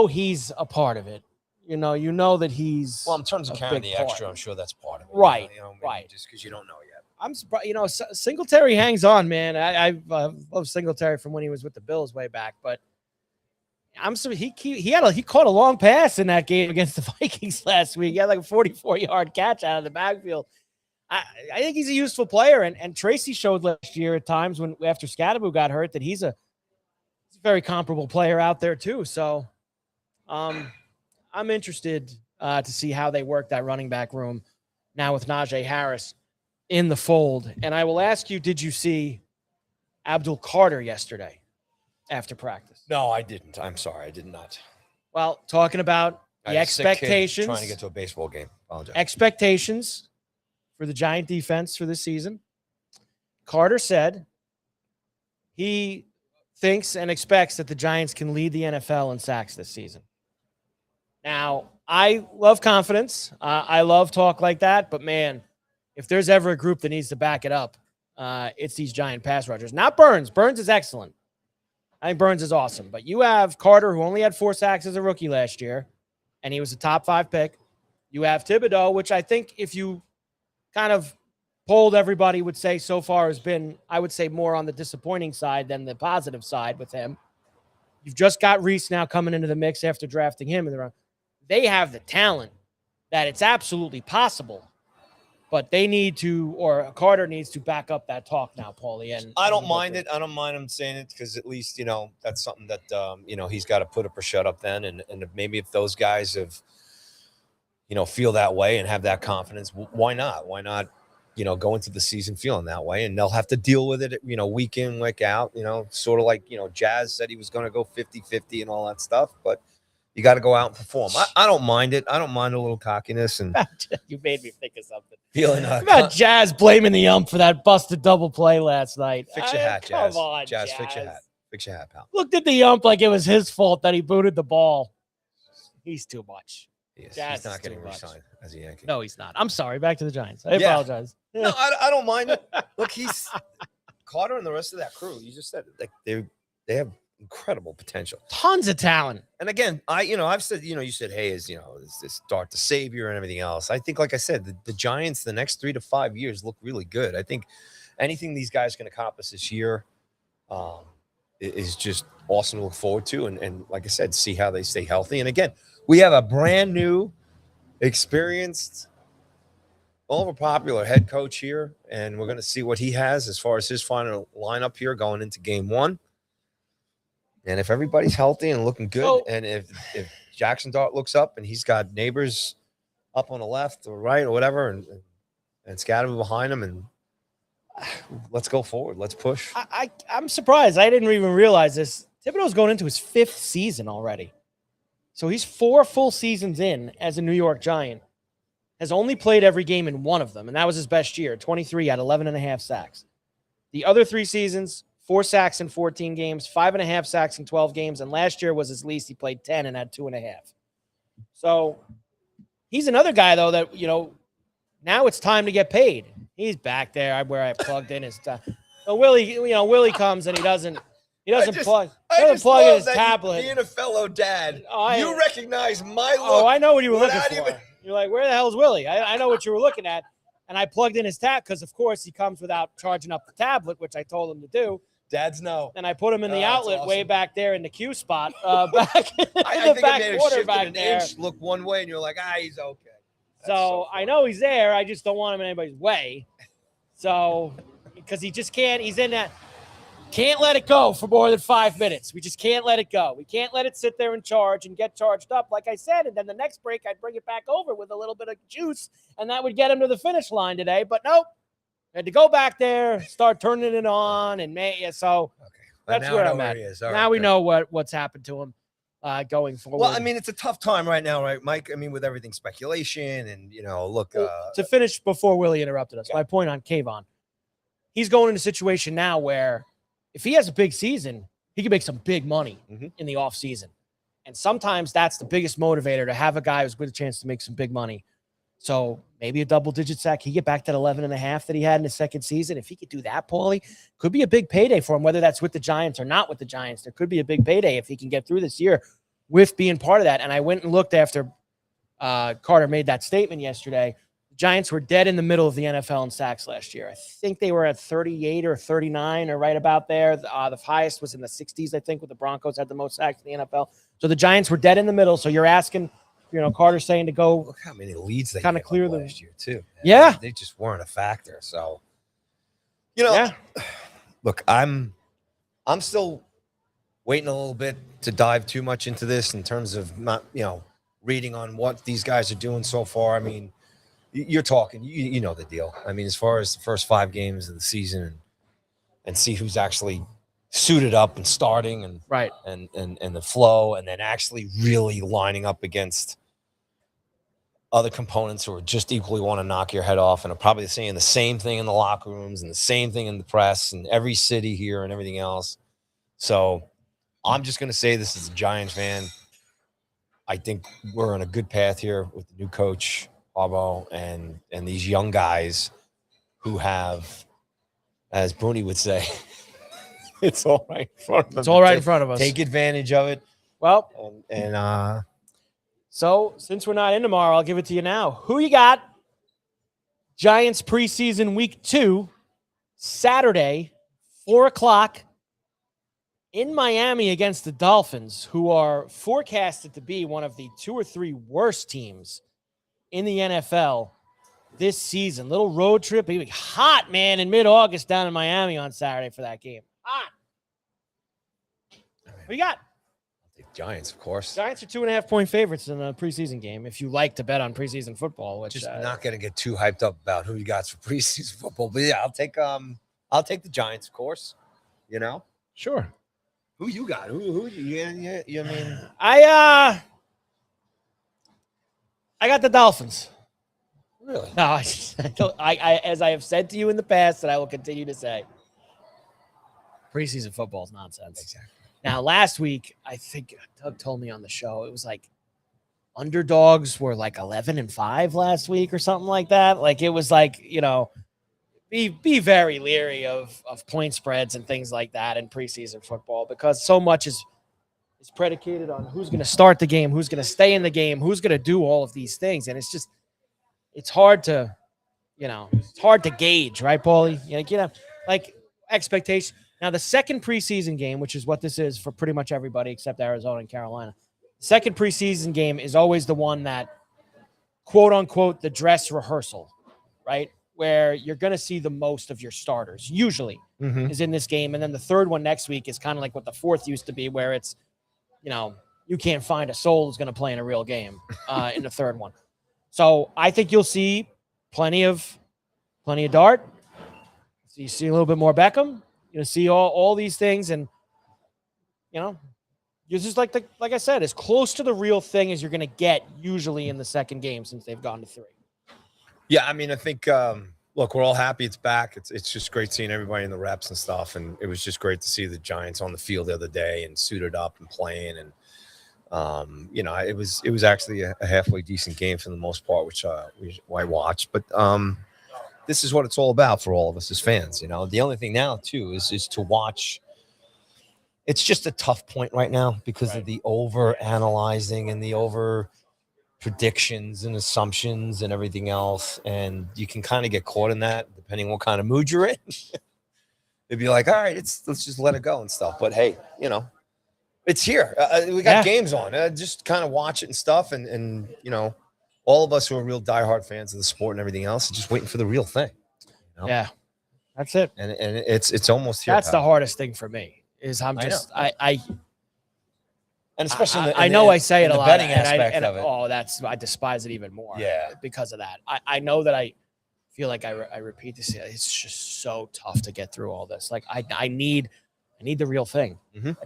he's a part of it. You know that he's. Well, in terms of carrying the extra, I'm sure that's part of it. Right. Right. Just because you don't know yet. I'm surprised. Singletary hangs on, man. I love Singletary from when he was with the Bills way back, but he caught a long pass in that game against the Vikings last week. He had like a 44-yard catch out of the backfield. I think he's a useful player, and Tracy showed last year at times after Scatterbo got hurt that he's a very comparable player out there too. So, I'm interested to see how they work that running back room now with Najee Harris. in the fold. And I will ask you, did you see Abdul Carter yesterday after practice? No, I didn't. I'm sorry. I did not. Well, talking about I the had a sick kid expectations. trying to get to a baseball game. Apologize. Expectations for the Giant defense for this season. Carter said he thinks and expects that the Giants can lead the NFL in sacks this season. Now, I love confidence. I love talk like that. But, man, if there's ever a group that needs to back it up, it's these Giant pass rushers. Not Burns. Burns is excellent. I think Burns is awesome. But you have Carter, who only had 4 sacks as a rookie last year, and he was a top 5 pick. You have Thibodeau, which I think if you kind of polled everybody would say so far has been, I would say, more on the disappointing side than the positive side with him. You've just got Reese now coming into the mix after drafting him in the round. They have the talent that it's absolutely possible, but they need to, or Carter needs to back up that talk now, Paulie. And I don't mind it. I don't mind him saying it because at least, that's something that, he's got to put up or shut up then. And maybe if those guys have, feel that way and have that confidence, why not? Why not, go into the season feeling that way? And they'll have to deal with it, week in, week out, sort of like, Jazz said he was going to go 50-50 and all that stuff. But you got to go out and perform. I don't mind it. I don't mind a little cockiness. And you made me think of something. Feeling about Jazz blaming the ump for that busted double play last night. Fix your hat, Jazz. Come on, Jazz, fix your hat. Fix your hat, pal. Looked at the ump like it was his fault that he booted the ball. He's too much. He's not getting re-signed as a Yankee. No, he's not. I'm sorry. Back to the Giants. I apologize. No, I don't mind it. Look, he's Carter and the rest of that crew. You just said it. Like they have incredible potential, tons of talent. And again, I've said, you said, hey, is this Dart the savior and everything else. I think, like I said, the Giants the next 3 to 5 years look really good. I think anything these guys can accomplish this year is just awesome to look forward to. And like I said, see how they stay healthy. And again, we have a brand new, experienced, over popular head coach here, and we're going to see what he has as far as his final lineup here going into game 1. And if everybody's healthy and looking good, and if Jackson Dart looks up and he's got neighbors up on the left or right or whatever, and Scadden behind him, and let's go forward. Let's push. I'm surprised. I didn't even realize this. Thibodeau's going into his 5th season already. So he's 4 full seasons in as a New York Giant. Has only played every game in one of them, and that was his best year. 23 at 11.5 sacks. The other 3 seasons, 4 sacks in 14 games, 5.5 sacks in 12 games, and last year was his least. He played 10 and had 2.5. So he's another guy, though, that, now it's time to get paid. He's back there where I plugged in his stuff. So Willie comes and he doesn't plug in his tablet. Being a fellow dad, you recognize my look. Oh, I know what you were looking for. You're like, where the hell is Willie? I know what you were looking at. And I plugged in his tab because, of course, he comes without charging up the tablet, which I told him to do. Dads know. And I put him in the outlet way back there in the Q spot, back in the back quarter back there. Inch, look one way, and you're like, he's okay. So I know he's there. I just don't want him in anybody's way. So, because he just can't. He's in that. Can't let it go for more than 5 minutes. We just can't let it go. We can't let it sit there and charge and get charged up, like I said. And then the next break, I'd bring it back over with a little bit of juice, and that would get him to the finish line today. But nope. I had to go back there, start turning it on, and so that's where I'm at. Now we know what's happened to him going forward. Well, I mean, it's a tough time right now, right, Mike? I mean, with everything speculation and, look. To finish before Willie interrupted us, my point on Kayvon, he's going in a situation now where if he has a big season, he can make some big money in the offseason. And sometimes that's the biggest motivator, to have a guy who's with a chance to make some big money. So maybe a double-digit sack. He get back to that 11.5 that he had in his second season. If he could do that, Paulie, could be a big payday for him, whether that's with the Giants or not with the Giants. There could be a big payday if he can get through this year with being part of that. And I went and looked after Carter made that statement yesterday. The Giants were dead in the middle of the NFL in sacks last year. I think they were at 38 or 39 or right about there. The highest was in the 60s, I think, with the Broncos had the most sacks in the NFL. So the Giants were dead in the middle. So you're asking, Carter's saying to go. Look how many leads they kind of clear last year too. Man. Yeah, they just weren't a factor. So, look, I'm still waiting a little bit to dive too much into this in terms of not, reading on what these guys are doing so far. I mean, you're talking, you know the deal. I mean, as far as the first 5 games of the season and see who's actually suited up and starting and Right. and the flow, and then actually really lining up against other components who are just equally want to knock your head off and are probably saying the same thing in the locker rooms and the same thing in the press and every city here and everything else. So I'm just going to say this as a Giants fan. I think we're on a good path here with the new coach, Harbaugh, and these young guys who have, as Bruni would say, it's all right in front of them. It's all right in front of us. Take advantage of it. Well, and so since we're not in tomorrow, I'll give it to you now. Who you got? Giants preseason week 2, Saturday, 4:00 in Miami against the Dolphins, who are forecasted to be one of the 2 or 3 worst teams in the NFL this season. Little road trip. It'll be hot, man, in mid-August down in Miami on Saturday for that game. Hot. What you got? Giants, of course. Giants are 2.5-point favorites in a preseason game. If you like to bet on preseason football, which Just not going to get too hyped up about who you got for preseason football, but yeah, I'll take the Giants, of course. You know, sure. Who you got? Who? Yeah. You mean? I got the Dolphins. Really? No, I as I have said to you in the past, and I will continue to say, preseason football is nonsense. Exactly. Now, last week, I think Doug told me on the show, it was like underdogs were like 11-5 last week or something like that. Like it was like, be very leery of point spreads and things like that in preseason football, because so much is predicated on who's going to start the game, who's going to stay in the game, who's going to do all of these things. And it's hard to, it's hard to gauge, right, Paulie? Like expectation. Now, the second preseason game, which is what this is for pretty much everybody except Arizona and Carolina, the second preseason game is always the one that, quote unquote, the dress rehearsal, right? Where you're going to see the most of your starters, usually, is in this game. And then the third one next week is kind of like what the fourth used to be, where it's, you can't find a soul who's going to play in a real game in the third one. So I think you'll see plenty of Dart. So you see a little bit more Beckham. You'll see all these things, and you're just like I said, as close to the real thing as you're going to get usually in the second game since they've gone to 3. Yeah, I mean, I think look, we're all happy it's back. It's just great seeing everybody in the reps and stuff, and it was just great to see the Giants on the field the other day and suited up and playing, and it was actually a halfway decent game for the most part, which I watched, but. This is what it's all about for all of us as fans. The only thing now too is to watch. It's just a tough point right now because of the over analyzing and the over predictions and assumptions and everything else. And you can kind of get caught in that depending on what kind of mood you're in. It'd be like, all right, let's just let it go and stuff. But hey, it's here. We got games on. Just kind of watch it and stuff. And all of us who are real diehard fans of the sport and everything else are just waiting for the real thing. Yeah, that's it. And it's almost here. That's the hardest thing for me is and especially I say it a lot. Betting aspect of it. I despise it even more. Yeah, because of that. I know that I feel like I repeat this. It's just so tough to get through all this. Like I need the real thing.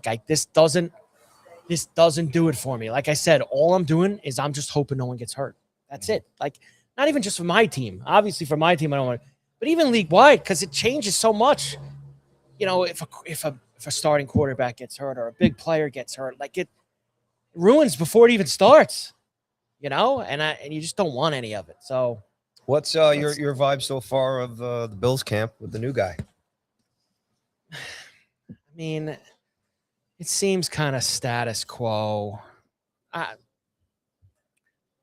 Like this doesn't do it for me. Like I said, all I'm doing is I'm just hoping no one gets hurt. That's it. Like, not even just for my team. Obviously, for my team, I don't want to, but even league wide, because it changes so much. If a starting quarterback gets hurt or a big player gets hurt, like it ruins before it even starts. And you just don't want any of it. So, what's your vibe so far of the Bills camp with the new guy? I mean, it seems kind of status quo.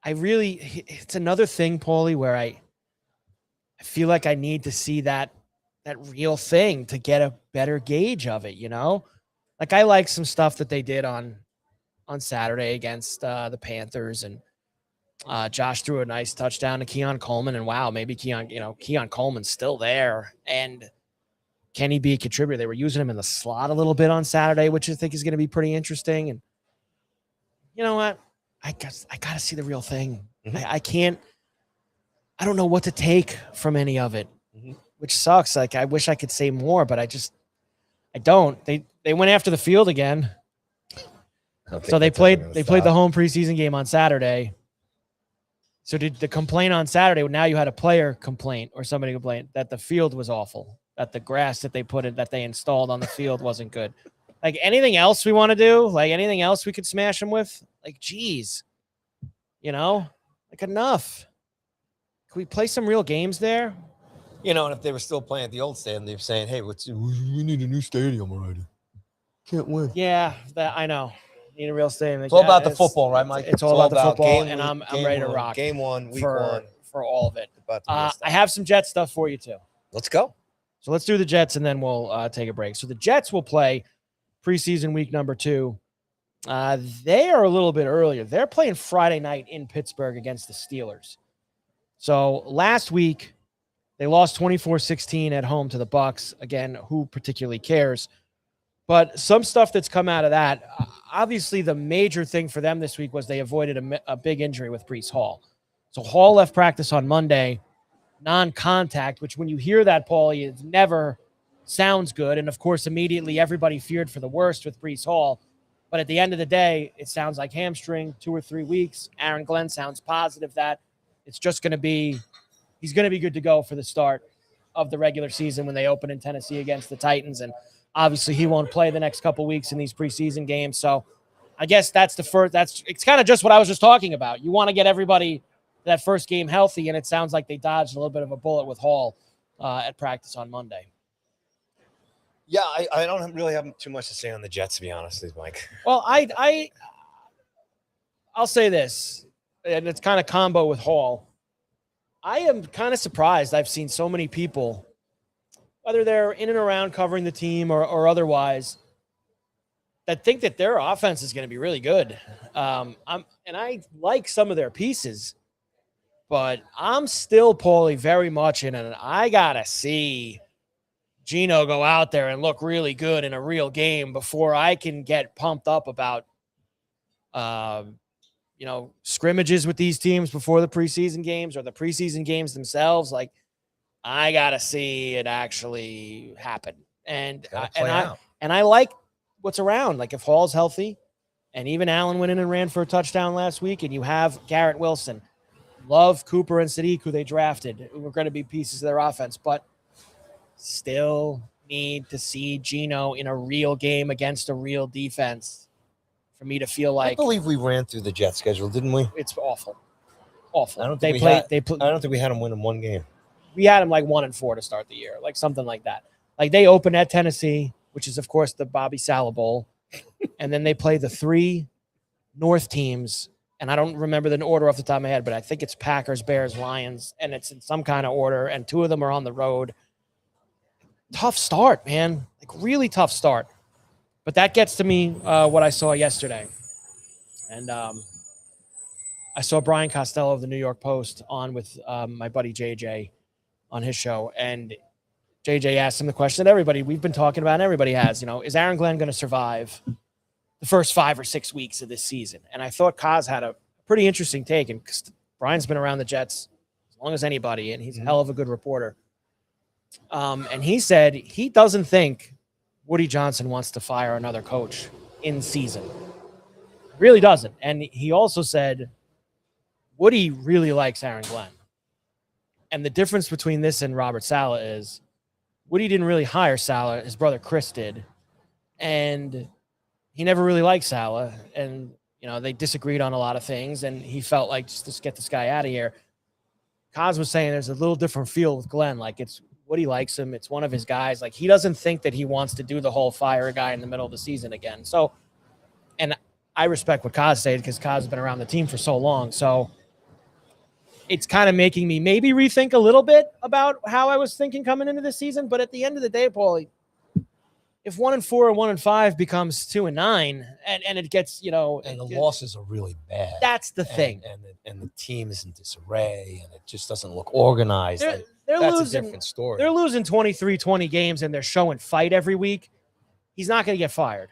It's another thing, Paulie, where I feel like I need to see that real thing to get a better gauge of it, Like I like some stuff that they did on Saturday against the Panthers, and Josh threw a nice touchdown to Keon Coleman, and wow, maybe Keon Coleman's still there, and can he be a contributor? They were using him in the slot a little bit on Saturday, which I think is going to be pretty interesting. And you know what? I got to see the real thing. I I don't know what to take from any of it, which sucks. Like, I wish I could say more, but I don't. They went after the field again. So they played the home preseason game on Saturday. So did the complaint on Saturday? Now you had a player complaint or somebody complain that the field was awful, that the grass that they installed on the field wasn't good. Like, anything else we want to do? Like, anything else we could smash them with? Like, geez, like, enough. Can we play some real games there? And if they were still playing at the old stadium, they're saying, "Hey, we need a new stadium already. Can't win." Yeah, that I know. Need a real stadium. It's all about the football, right, Mike? It's all about the football, and I'm ready to rock. Game 1, week 1 for all of it. I have some Jets stuff for you too. Let's go. So let's do the Jets, and then we'll take a break. So the Jets will play preseason week number 2. They are a little bit earlier. They're playing Friday night in Pittsburgh against the Steelers. So last week, they lost 24-16 at home to the Bucs. Again, who particularly cares? But some stuff that's come out of that, obviously the major thing for them this week was they avoided a big injury with Breece Hall. So Hall left practice on Monday, non-contact, which when you hear that, Paulie, it never sounds good. And, of course, immediately everybody feared for the worst with Breece Hall. But at the end of the day, it sounds like hamstring, 2 or 3 weeks. Aaron Glenn sounds positive that it's just going to be – he's going to be good to go for the start of the regular season when they open in Tennessee against the Titans. And obviously he won't play the next couple weeks in these preseason games. So I guess that's the first – it's kind of just what I was just talking about. You want to get everybody that first game healthy, and it sounds like they dodged a little bit of a bullet with Hall at practice on Monday. Yeah, I don't really have too much to say on the Jets, to be honest with Mike. Well, I'll say this, and it's kind of combo with Hall. I am kind of surprised I've seen so many people, whether they're in and around covering the team or otherwise, that think that their offense is going to be really good. And I like some of their pieces, but I'm still, Paulie, very much in it. And I got to see Geno go out there and look really good in a real game before I can get pumped up about, scrimmages with these teams before the preseason games or the preseason games themselves. Like, I got to see it actually happen. And I like what's around. Like, if Hall's healthy and even Allen went in and ran for a touchdown last week, and you have Garrett Wilson, love Cooper and Sadiq, who they drafted, who are going to be pieces of their offense, but still need to see Geno in a real game against a real defense for me to feel like. I believe we ran through the Jet schedule, didn't we? It's awful. I don't think we had them win in one game. We had them like 1-4 to start the year, like something like that. Like, they open at Tennessee, which is of course the Bobby Saleh Bowl, and then they play the 3 North teams. And I don't remember the order off the top of my head, but I think it's Packers, Bears, Lions, and it's in some kind of order. And 2 of them are on the road. Tough start, man. Like, really tough start. But that gets to me what I saw yesterday. And I saw Brian Costello of the New York Post on with my buddy JJ on his show. And JJ asked him the question that everybody we've been talking about and everybody has, is Aaron Glenn going to survive the first 5 or 6 weeks of this season? And I thought Kaz had a pretty interesting take. And Brian's been around the Jets as long as anybody, and he's a hell of a good reporter. And he said he doesn't think Woody Johnson wants to fire another coach in season. Really doesn't. And he also said Woody really likes Aaron Glenn. And the difference between this and Robert Saleh is Woody didn't really hire Saleh. His brother Chris did. And he never really liked Saleh. And, they disagreed on a lot of things. And he felt like, just get this guy out of here. Kaz was saying there's a little different feel with Glenn. Like, it's Woody likes him. It's one of his guys. Like, he doesn't think that he wants to do the whole fire a guy in the middle of the season again. So, and I respect what Kaz said because Kaz has been around the team for so long. So it's kind of making me maybe rethink a little bit about how I was thinking coming into this season. But at the end of the day, Paulie, if 1-4 and 1-5 becomes 2-9 and it gets, and the losses are really bad. That's the thing. And the team is in disarray and it just doesn't look organized. That's a different story. They're losing 23-20 games and they're showing fight every week. He's not going to get fired.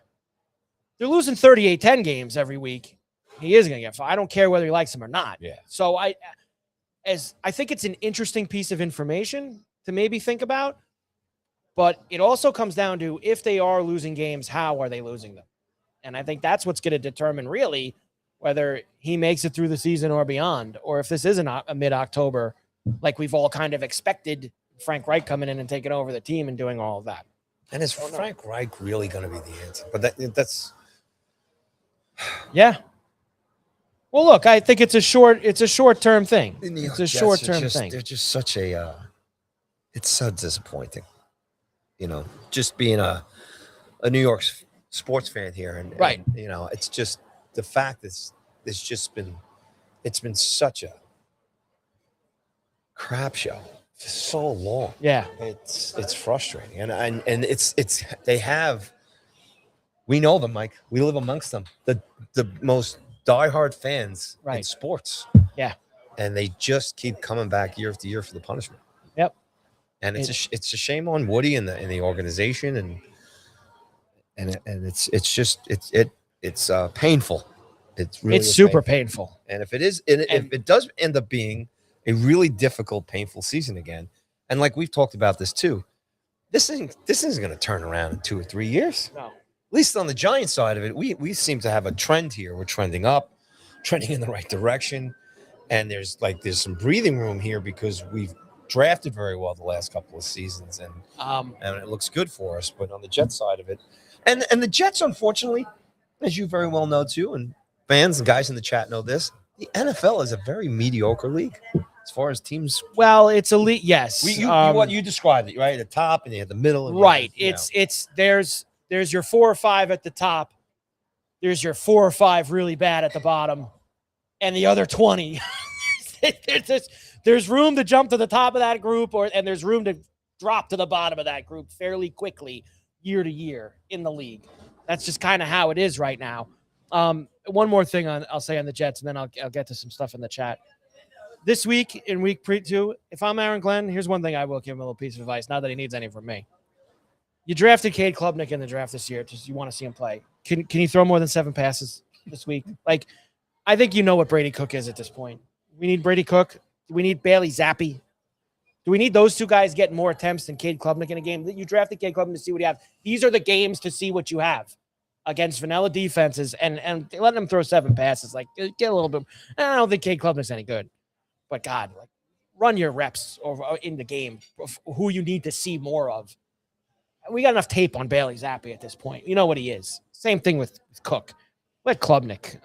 They're losing 38-10 games every week. He is going to get fired. I don't care whether he likes him or not. Yeah. So as I think it's an interesting piece of information to maybe think about. But it also comes down to, if they are losing games, how are they losing them? And I think that's what's going to determine really whether he makes it through the season or beyond, or if this isn't a mid-October, like we've all kind of expected, Frank Reich coming in and taking over the team and doing all of that. And is Frank Reich really going to be the answer? But that's yeah. Well, look, I think it's a short-term thing. It's a short-term thing. They're just such it's so disappointing. Just being a New York sports fan here, and right. And, it's just the fact that it's been such a crap show for so long. Yeah, it's frustrating, and we know them, Mike. We live amongst them. The most diehard fans in sports. Yeah, and they just keep coming back year after year for the punishment. Yep. And it's a shame on Woody and the organization, and it's painful. It's really super painful. And if it does end up being a really difficult, painful season again, and like we've talked about this too, this isn't going to turn around in 2 or 3 years. No. At least on the Giants side of it, we seem to have a trend here. We're trending up, trending in the right direction, and there's some breathing room here because we've drafted very well the last couple of seasons, and it looks good for us. But on the Jets side of it, and the Jets, unfortunately, as you very well know too, and fans and guys in the chat know this, the NFL is a very mediocre league as far as teams. Well, it's elite, yes. What you described it, right? At the top and at the middle. And right. There's your 4 or 5 at the top. There's your 4 or 5 really bad at the bottom, and the other 20. There's room to jump to the top of that group, and there's room to drop to the bottom of that group fairly quickly year to year in the league. That's just kind of how it is right now. One more thing I'll say on the Jets, and then I'll get to some stuff in the chat. This week, in week 2, if I'm Aaron Glenn, here's one thing I will give him a little piece of advice, not that he needs any from me. You drafted Cade Klubnik in the draft this year. Just you want to see him play. Can he throw more than 7 passes this week? Like, I think you know what Brady Cook is at this point. We need Brady Cook. Do we need Bailey Zappi? Do we need those 2 guys getting more attempts than Cade Klubnik in a game? You drafted Cade Klubnik to see what you have. These are the games to see what you have against vanilla defenses, and letting them throw 7 passes. Like, get a little bit. I don't think Cade Klubnik's any good, but God, like, run your reps over in the game. Who you need to see more of. We got enough tape on Bailey Zappi at this point. You know what he is. Same thing with Cook. Let Klubnik.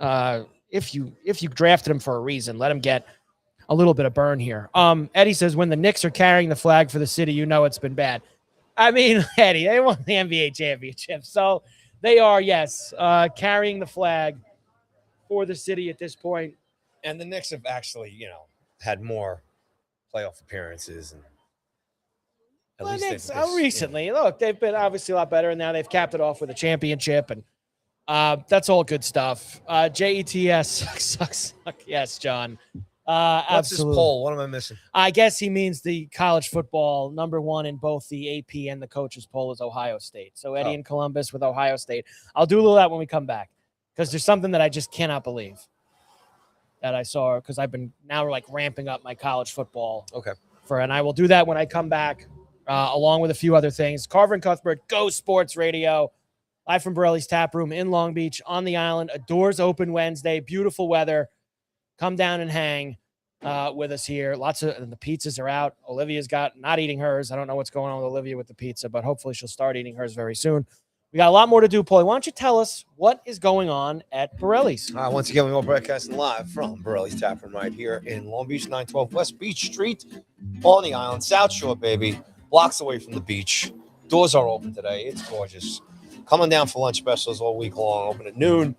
If you drafted him for a reason, let him get a little bit of burn here. Eddie says, when the Knicks are carrying the flag for the city, you know it's been bad. I mean, Eddie, they won the NBA championship. So they are, yes, carrying the flag for the city at this point. And the Knicks have actually, had more playoff appearances. And at least recently. Look, they've been obviously a lot better, and now they've capped it off with a championship. And that's all good stuff. JETS sucks. Yes, John. What's this poll? What am I missing? I guess he means the college football number 1 in both the AP and the coaches poll is Ohio State. So Eddie in Columbus with Ohio State. I'll do a little of that when we come back, because there's something that I just cannot believe that I saw, because I've been now ramping up my college football. Okay. And I will do that when I come back, along with a few other things. Carver and Cuthbert, Go Sports Radio, live from Borrelli's Taproom in Long Beach on the island. Doors open Wednesday. Beautiful weather. Come down and hang with us here. And the pizzas are out. Olivia's not eating hers. I don't know what's going on with Olivia with the pizza, but hopefully she'll start eating hers very soon. We got a lot more to do, Paulie. Why don't you tell us what is going on at Borrelli's? Once again, we are broadcasting live from Borrelli's Taproom right here in Long Beach, 912 West Beach Street, on the island, South Shore, baby. Blocks away from the beach. Doors are open today. It's gorgeous. Coming down for lunch specials all week long. Open at noon.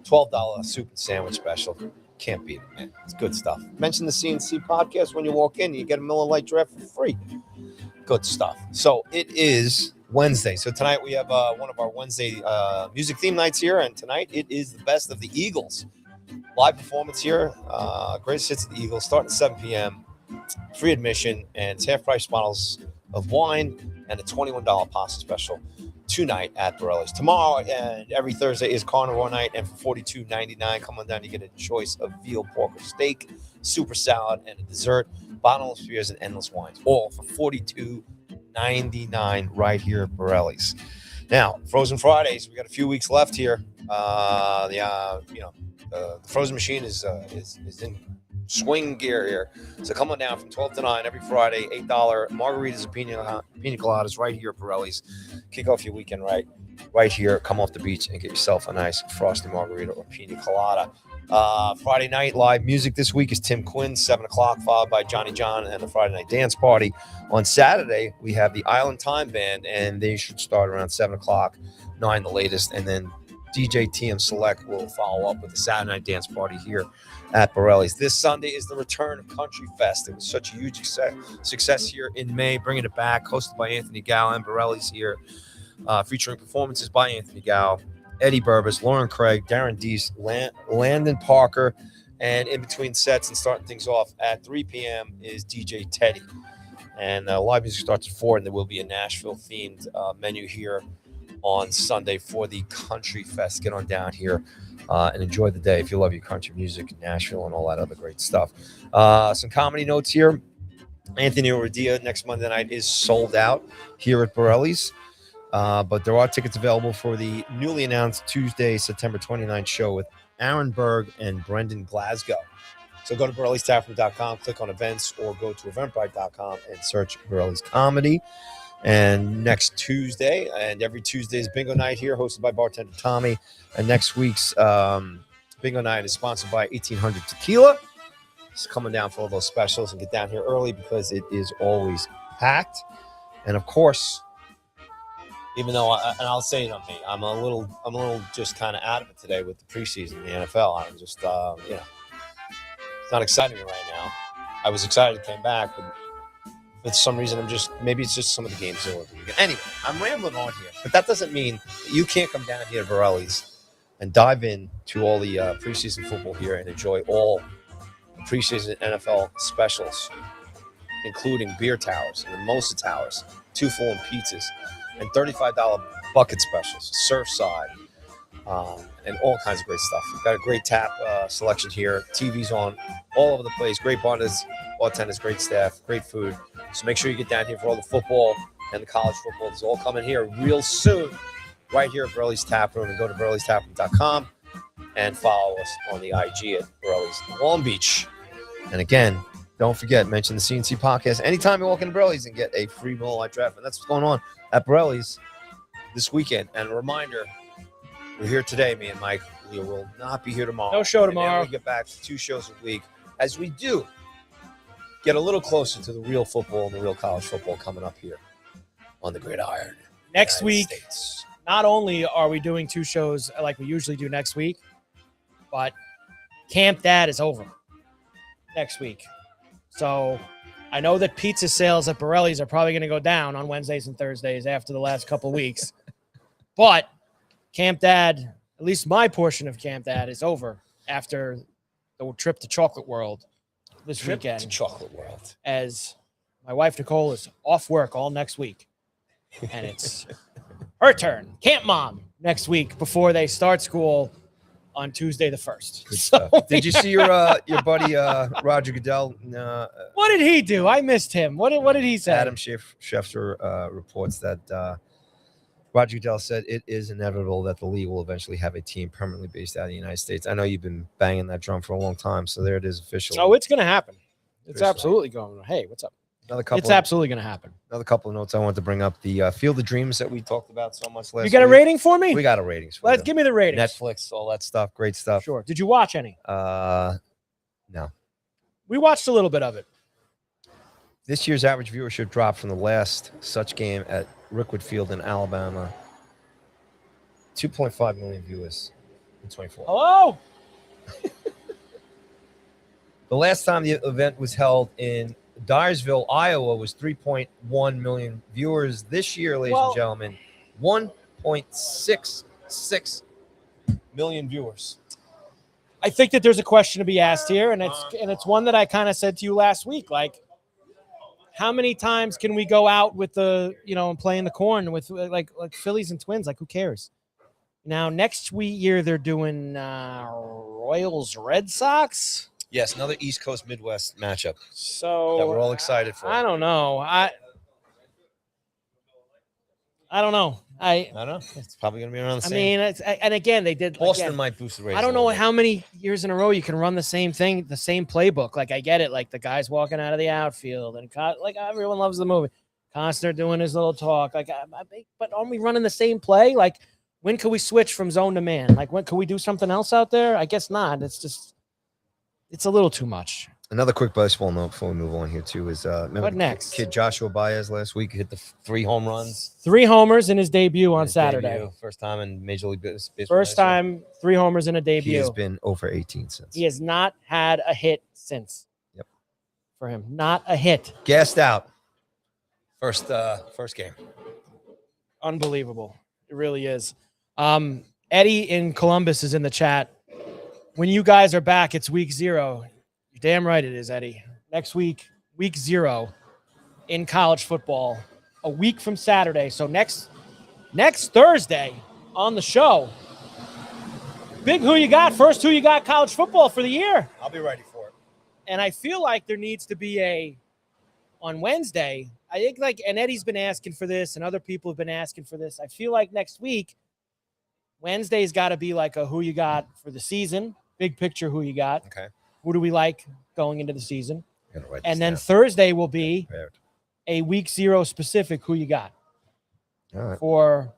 $12 soup and sandwich special. Can't beat it, man. It's good stuff. Mention the CNC podcast when you walk in. You get a Miller Lite draft for free. Good stuff. So it is Wednesday. So tonight we have one of our Wednesday music theme nights here. And tonight it is the best of the Eagles. Live performance here. Greatest hits of the Eagles starting at 7 p.m. Free admission. And it's half price bottles of wine and a $21 pasta special. tonight at Borrelli's. Tomorrow and every Thursday is carnivore night, and for $42.99, come on down. You get a choice of veal, pork, or steak, super salad, and a dessert, bottomless beers, and endless wines, all for $42.99 right here at Borrelli's. Now, Frozen Fridays, we got a few weeks left here. The frozen machine is in swing gear here. So come on down from 12 to 9 every Friday, $8 margaritas and pina coladas right here at Borrelli's. Kick off your weekend right here. Come off the beach and get yourself a nice frosty margarita or pina colada. Friday night live music this week is Tim Quinn, 7 o'clock, followed by Johnny John and the Friday night dance party. On Saturday, we have the Island Time Band, and they should start around 7 o'clock, 9 the latest, and then DJ TM Select will follow up with the Saturday night dance party here at Borrelli's. This Sunday is the return of Country Fest. It was such a huge success here in May, bringing it back, hosted by Anthony Gow and Borrelli's here, featuring performances by Anthony Gow, Eddie Burbis, Lauren Craig, Darren Deese, Landon Parker, and in between sets and starting things off at 3 p.m. is DJ Teddy. And live music starts at 4, and there will be a Nashville-themed menu here on Sunday for the Country Fest. Get on down here and enjoy the day if you love your country music, Nashville, and all that other great stuff. Some comedy notes here. Anthony Ordia next Monday night is sold out here at Borrelli's, but there are tickets available for the newly announced Tuesday, September 29th show with Aaron Berg and Brendan Glasgow. So go to Borrelli'sTaproom.com, click on events, or go to Eventbrite.com and search Borrelli's Comedy. And next Tuesday, and every Tuesday is bingo night here, hosted by bartender Tommy. And next week's bingo night is sponsored by 1800 Tequila. Just coming down for all those specials and get down here early because it is always packed. And of course, even though, I'll say it on me, I'm a little just kind of out of it today with the preseason in the NFL. I'm just, it's not exciting me right now. I was excited it came back, but for some reason, maybe it's just some of the games over the weekend. Anyway, I'm rambling on here, but that doesn't mean that you can't come down here to Borrelli's and dive in to all the preseason football here and enjoy all the preseason NFL specials, including beer towers and mimosa towers, 2 full and pizzas, and $35 bucket specials, Surfside, and all kinds of great stuff. We've got a great tap selection here. TV's on all over the place. Great bartenders, great staff, great food. So make sure you get down here for all the football and the college football. It's all coming here real soon, right here at Borrelli's Taproom. And go to Borrelli'sTaproom.com and follow us on the IG at Borrelli's Long Beach. And again, don't forget, mention the CNC podcast anytime you walk into Borrelli's and get a free Miller Lite draft. And that's what's going on at Borrelli's this weekend. And a reminder, we're here today, me and Mike. We will not be here tomorrow. No show tomorrow. And then we get back to 2 shows a week as we do get a little closer to the real football and the real college football coming up here on the Gridiron. Next week, not only are we doing 2 shows like we usually do next week, but Camp Dad is over next week. So I know that pizza sales at Borrelli's are probably going to go down on Wednesdays and Thursdays after the last couple of weeks. But Camp Dad, at least my portion of Camp Dad, is over after the trip to Chocolate World this weekend. To Chocolate World. As my wife, Nicole, is off work all next week. And it's her turn, Camp Mom, next week before they start school on Tuesday the 1st. Good stuff. Did you see your buddy Roger Goodell? What did he do? I missed him. What did he say? Adam Schefter reports that Roger Goodell said it is inevitable that the league will eventually have a team permanently based out of the United States. I know you've been banging that drum for a long time, so there it is officially. Oh, it's going to happen. It's absolutely going to. Hey, what's up? It's absolutely going to happen. Another couple of notes I wanted to bring up. The Field of Dreams that we talked about so much last week. You got a rating for me? We got a ratings for Give me the ratings. Netflix, all that stuff. Great stuff. Sure. Did you watch any? No. We watched a little bit of it. This year's average viewership dropped from the last such game at Rickwood Field in Alabama. 2.5 million viewers in 24. Hello? The last time the event was held in Dyersville, Iowa, was 3.1 million viewers. This year, ladies and gentlemen, 1.66 million viewers. I think that there's a question to be asked here, and it's one that I kind of said to you last week. Like, how many times can we go out with the, and play in the corn with like Phillies and Twins? Like, who cares? Now, next year they're doing Royals Red Sox. Yes, another East Coast Midwest matchup. So that we're all excited for. I don't know. I don't know. I don't know. It's probably going to be around the same. I mean, and again, they did. Boston might boost the rates. I don't know how many years in a row you can run the same thing, the same playbook. Like, I get it. Like, the guys walking out of the outfield, and like everyone loves the movie. Costner doing his little talk. Like, but aren't we running the same play? Like, when can we switch from zone to man? Like, when can we do something else out there? I guess not. It's a little too much. Another quick baseball note before we move on here, too, is what next? Kid Joshua Baez last week hit the 3 home runs. 3 homers in his debut on Saturday. Debut. First time in Major League Baseball. First time, 3 homers in a debut. He has been over 18 since. He has not had a hit since. Yep. For him. Not a hit. Gassed out. First game. Unbelievable. It really is. Eddie in Columbus is in the chat. When you guys are back, it's week 0. You're damn right it is, Eddie. Next week, week 0 in college football. A week from Saturday. So next Thursday on the show. Big Who You Got. First Who You Got college football for the year. I'll be ready for it. And I feel like there needs to be on Wednesday, I think and Eddie's been asking for this and other people have been asking for this. I feel like next week, Wednesday's got to be like a Who You Got for the season. Big picture Who You Got. Okay. Who do we like going into the season? And then down. Thursday will be a week 0 specific Who You Got. All right.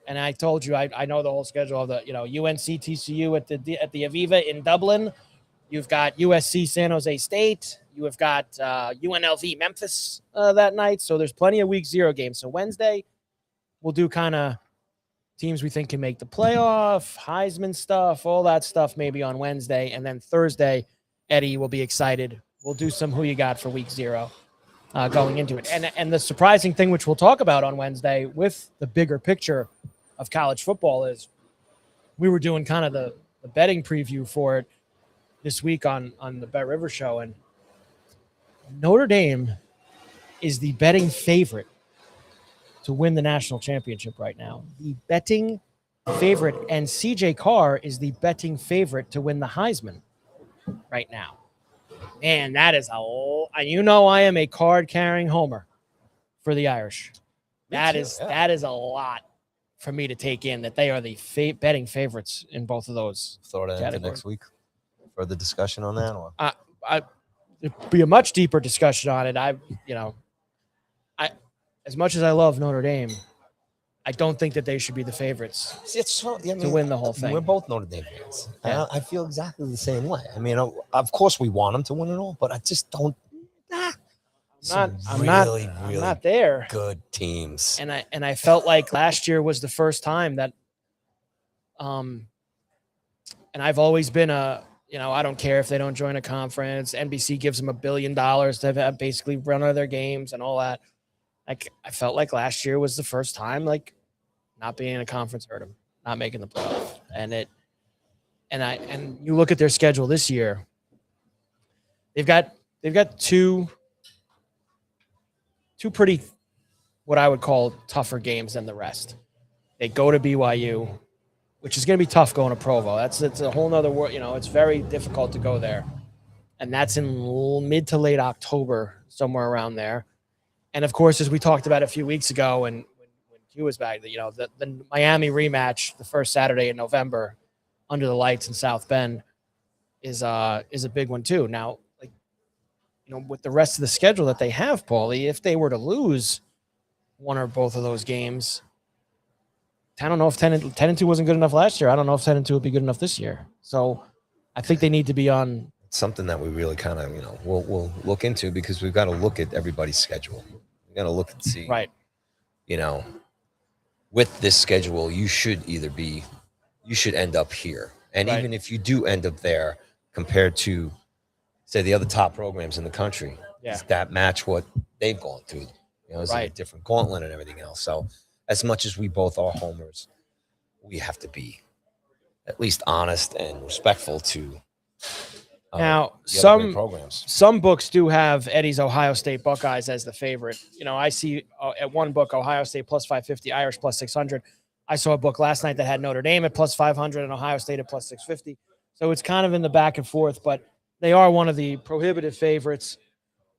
And I told you, I know the whole schedule of the, UNC TCU at the Aviva in Dublin. You've got USC San Jose State. You have got UNLV Memphis that night. So there's plenty of week 0 games. So Wednesday, we'll do kind of teams we think can make the playoff, Heisman stuff, all that stuff maybe on Wednesday. And then Thursday, Eddie will be excited. We'll do some Who You Got for week 0 going into it. And the surprising thing, which we'll talk about on Wednesday with the bigger picture of college football, is we were doing kind of the betting preview for it this week on the Bet River Show. And Notre Dame is the betting favorite to win the national championship right now. The betting favorite, and CJ Carr is the betting favorite to win the Heisman right now. Man, that is I am a card-carrying homer for the Irish. That is a lot for me to take in, that they are the betting favorites in both of those. Throw that into next week for the discussion on that, or it'd be a much deeper discussion on it. As much as I love Notre Dame, I don't think that they should be the favorites to win the whole thing. We're both Notre Dame fans. Yeah. I feel exactly the same way. I mean, of course we want them to win it all, but I just don't. I'm not there. Good teams. And I felt like last year was the first time that, and I've always been I don't care if they don't join a conference. NBC gives them $1 billion to have basically run all their games and all that. Like, I felt like last year was the first time, like, not being in a conference hurt them, not making the playoff. And you look at their schedule this year, they've got two pretty, what I would call, tougher games than the rest. They go to BYU, which is going to be tough going to Provo. It's a whole nother world. It's very difficult to go there. And that's in mid to late October, somewhere around there. And, of course, as we talked about a few weeks ago when Q was back, the Miami rematch, the first Saturday in November, under the lights in South Bend, is a big one too. Now, with the rest of the schedule that they have, Paulie, if they were to lose one or both of those games, I don't know if 10-2 wasn't good enough last year. I don't know if 10-2 would be good enough this year. So I think they need to be on. Something that we really kind of, we'll look into, because we've got to look at everybody's schedule. We've got to look and see. Right. With this schedule, you should end up here. And right. Even if you do end up there, compared to, say, the other top programs in the country, does that match what they've gone through? It's a different gauntlet and everything else. So as much as we both are homers, we have to be at least honest and respectful to Now, the other great programs. some books do have Eddie's Ohio State Buckeyes as the favorite. You know, I see at one book Ohio State plus 550, Irish plus 600. I saw a book last night that had Notre Dame at plus 500 and Ohio State at plus 650. So it's kind of in the back and forth, but they are one of the prohibitive favorites,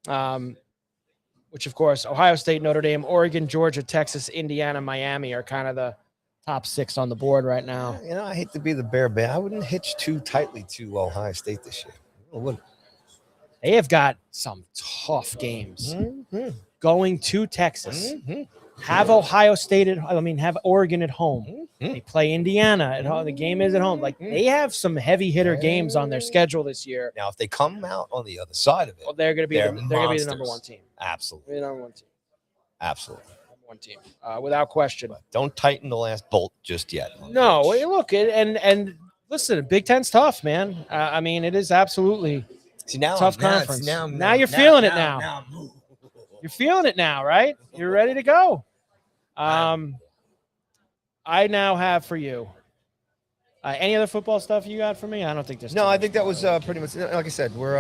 which, of course, Ohio State, Notre Dame, Oregon, Georgia, Texas, Indiana, Miami are kind of the top 6 on the board right now. You know, I hate to be the bear bear. I wouldn't hitch too tightly to Ohio State this year. I wouldn't. They have got some tough games. Going to Texas. Have Ohio State have Oregon at home. They play Indiana at home. The game is at home. Like, they have some heavy hitter games on their schedule this year. Now, if they come out on the other side of it, well, they're going to be the number one team. Absolutely. The number one team. Absolutely. Number one team. Without question. But don't tighten the last bolt just yet. No, look, and listen, Big Ten's tough, man. I mean, it is absolutely tough conference. Now you're feeling it now. You're feeling it now, right? You're ready to go. I now have for you. Any other football stuff you got for me? I don't think there's. No, I think that was pretty much. Like I said, we're.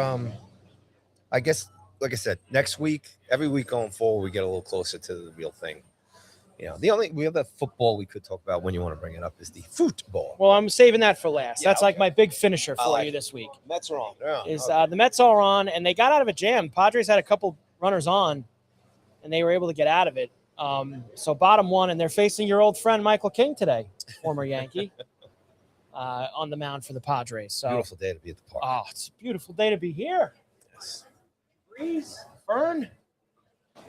I guess, like I said, next week, every week going forward, we get a little closer to the real thing. You know, we have that football we could talk about when you want to bring it up is the football. Well, I'm saving that for last. Yeah, That's like my big finisher for you this week. Mets are on. The Mets are on, and they got out of a jam. Padres had a couple runners on, and they were able to get out of it. So bottom one, and they're facing your old friend Michael King today, former Yankee, on the mound for the Padres. So beautiful day to be at the park. Oh, it's a beautiful day to be here. Yes. Breeze, Fern.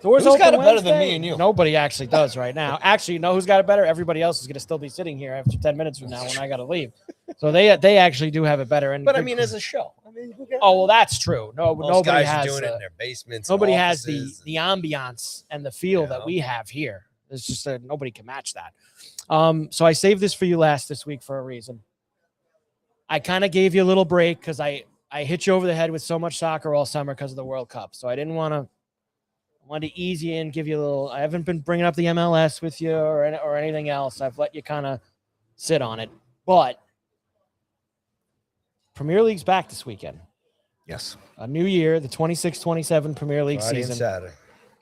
Doors Who's open got it better Wednesday? than me and you? Nobody actually does right now. Actually, you know who's got it better? Everybody else is going to still be sitting here after 10 minutes from now when I got to leave. So they actually do have it better. But I mean, as a show. I mean, well, that's true. Nobody guys has are doing it in their basements. Nobody has the ambiance and the feel that we have here. It's just nobody can match that. So I saved this for you last this week for a reason. I kind of gave you a little break because I hit you over the head with so much soccer all summer because of the World Cup. So I didn't want to. I wanted to ease you in, give you a little. I haven't been bringing up the MLS with you or anything else. I've let you kind of sit on it. But Premier League's back this weekend. Yes. A new year, the 26-27 Premier League Friday season. And Saturday.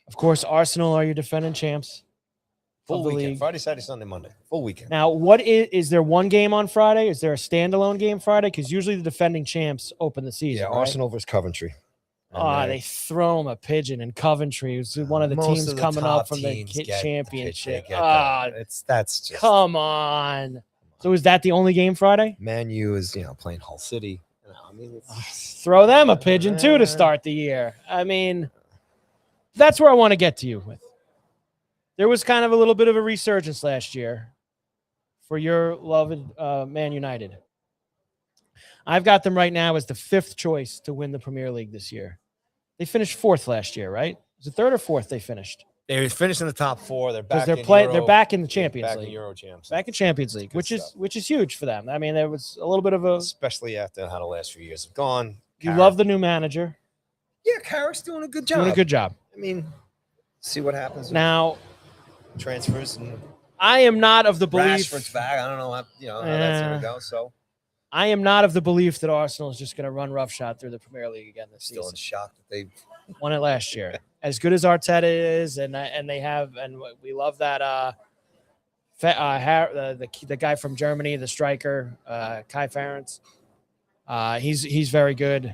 Of course, Arsenal are your defending champs. Full weekend. League. Friday, Saturday, Sunday, Monday. Full weekend. Now, is there one game on Friday? Is there a standalone game Friday? Because usually the defending champs open the season. Yeah, right? Arsenal versus Coventry. They throw them a pigeon in Coventry. It's one of the teams coming up from the championship. That's just come on. So is that the only game Friday? Man U is playing Hull City. I mean, throw them a pigeon too to start the year. I mean, that's where I want to get to you with. There was kind of a little bit of a resurgence last year for your loved Man United. I've got them right now as the 5th choice to win the Premier League this year. They finished 4th last year, right? Was it 3rd or 4th they finished? They finished in the top 4. They're back. They're back in the Champions League. In Euro champs. Back in Champions League, which is huge for them. I mean, there was a little bit of a, especially after how the last few years have gone. You love the new manager. Yeah, Carrick's doing a good job. Doing a good job. I mean, see what happens now. Transfers and I am not of the belief. Rashford's back. I don't know how that's going to go. So I am not of the belief that Arsenal is just going to run roughshod through the Premier League again this season. Still in shock that they won it last year. As good as Arteta is, and they have, and we love that. The guy from Germany, the striker, Kai Havertz. He's very good.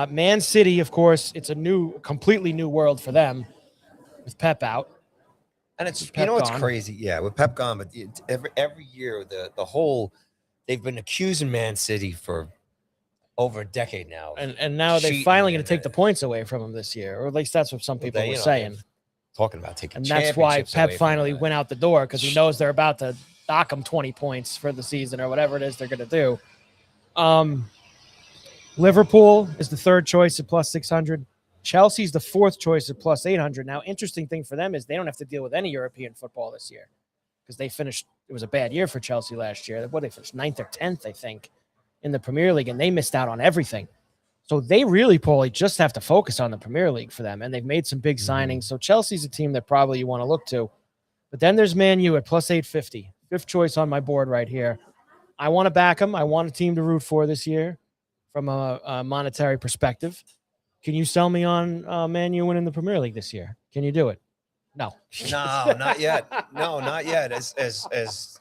Man City, of course, it's a completely new world for them with Pep out. And it's it's crazy, yeah, with Pep gone, but every year the whole they've been accusing Man City for over a decade now, and now they're finally going to take the points away from him this year, or at least that's what some people were saying. Talking about taking, and that's why Pep finally went out the door because he knows they're about to dock him 20 points for the season or whatever it is they're going to do. Liverpool is the 3rd choice at plus 600. Chelsea's the 4th choice at plus 800. Now, interesting thing for them is they don't have to deal with any European football this year because they finished. It was a bad year for Chelsea last year. They finished 9th or 10th, I think, in the Premier League, and they missed out on everything. So they really, Paulie, just have to focus on the Premier League for them, and they've made some big signings. So Chelsea's a team that probably you want to look to. But then there's Man U at plus 850. 5th choice on my board right here. I want to back them. I want a team to root for this year. from a monetary perspective. Can you sell me on Man U winning the Premier League this year? Can you do it? No. No, not yet. No, not yet. As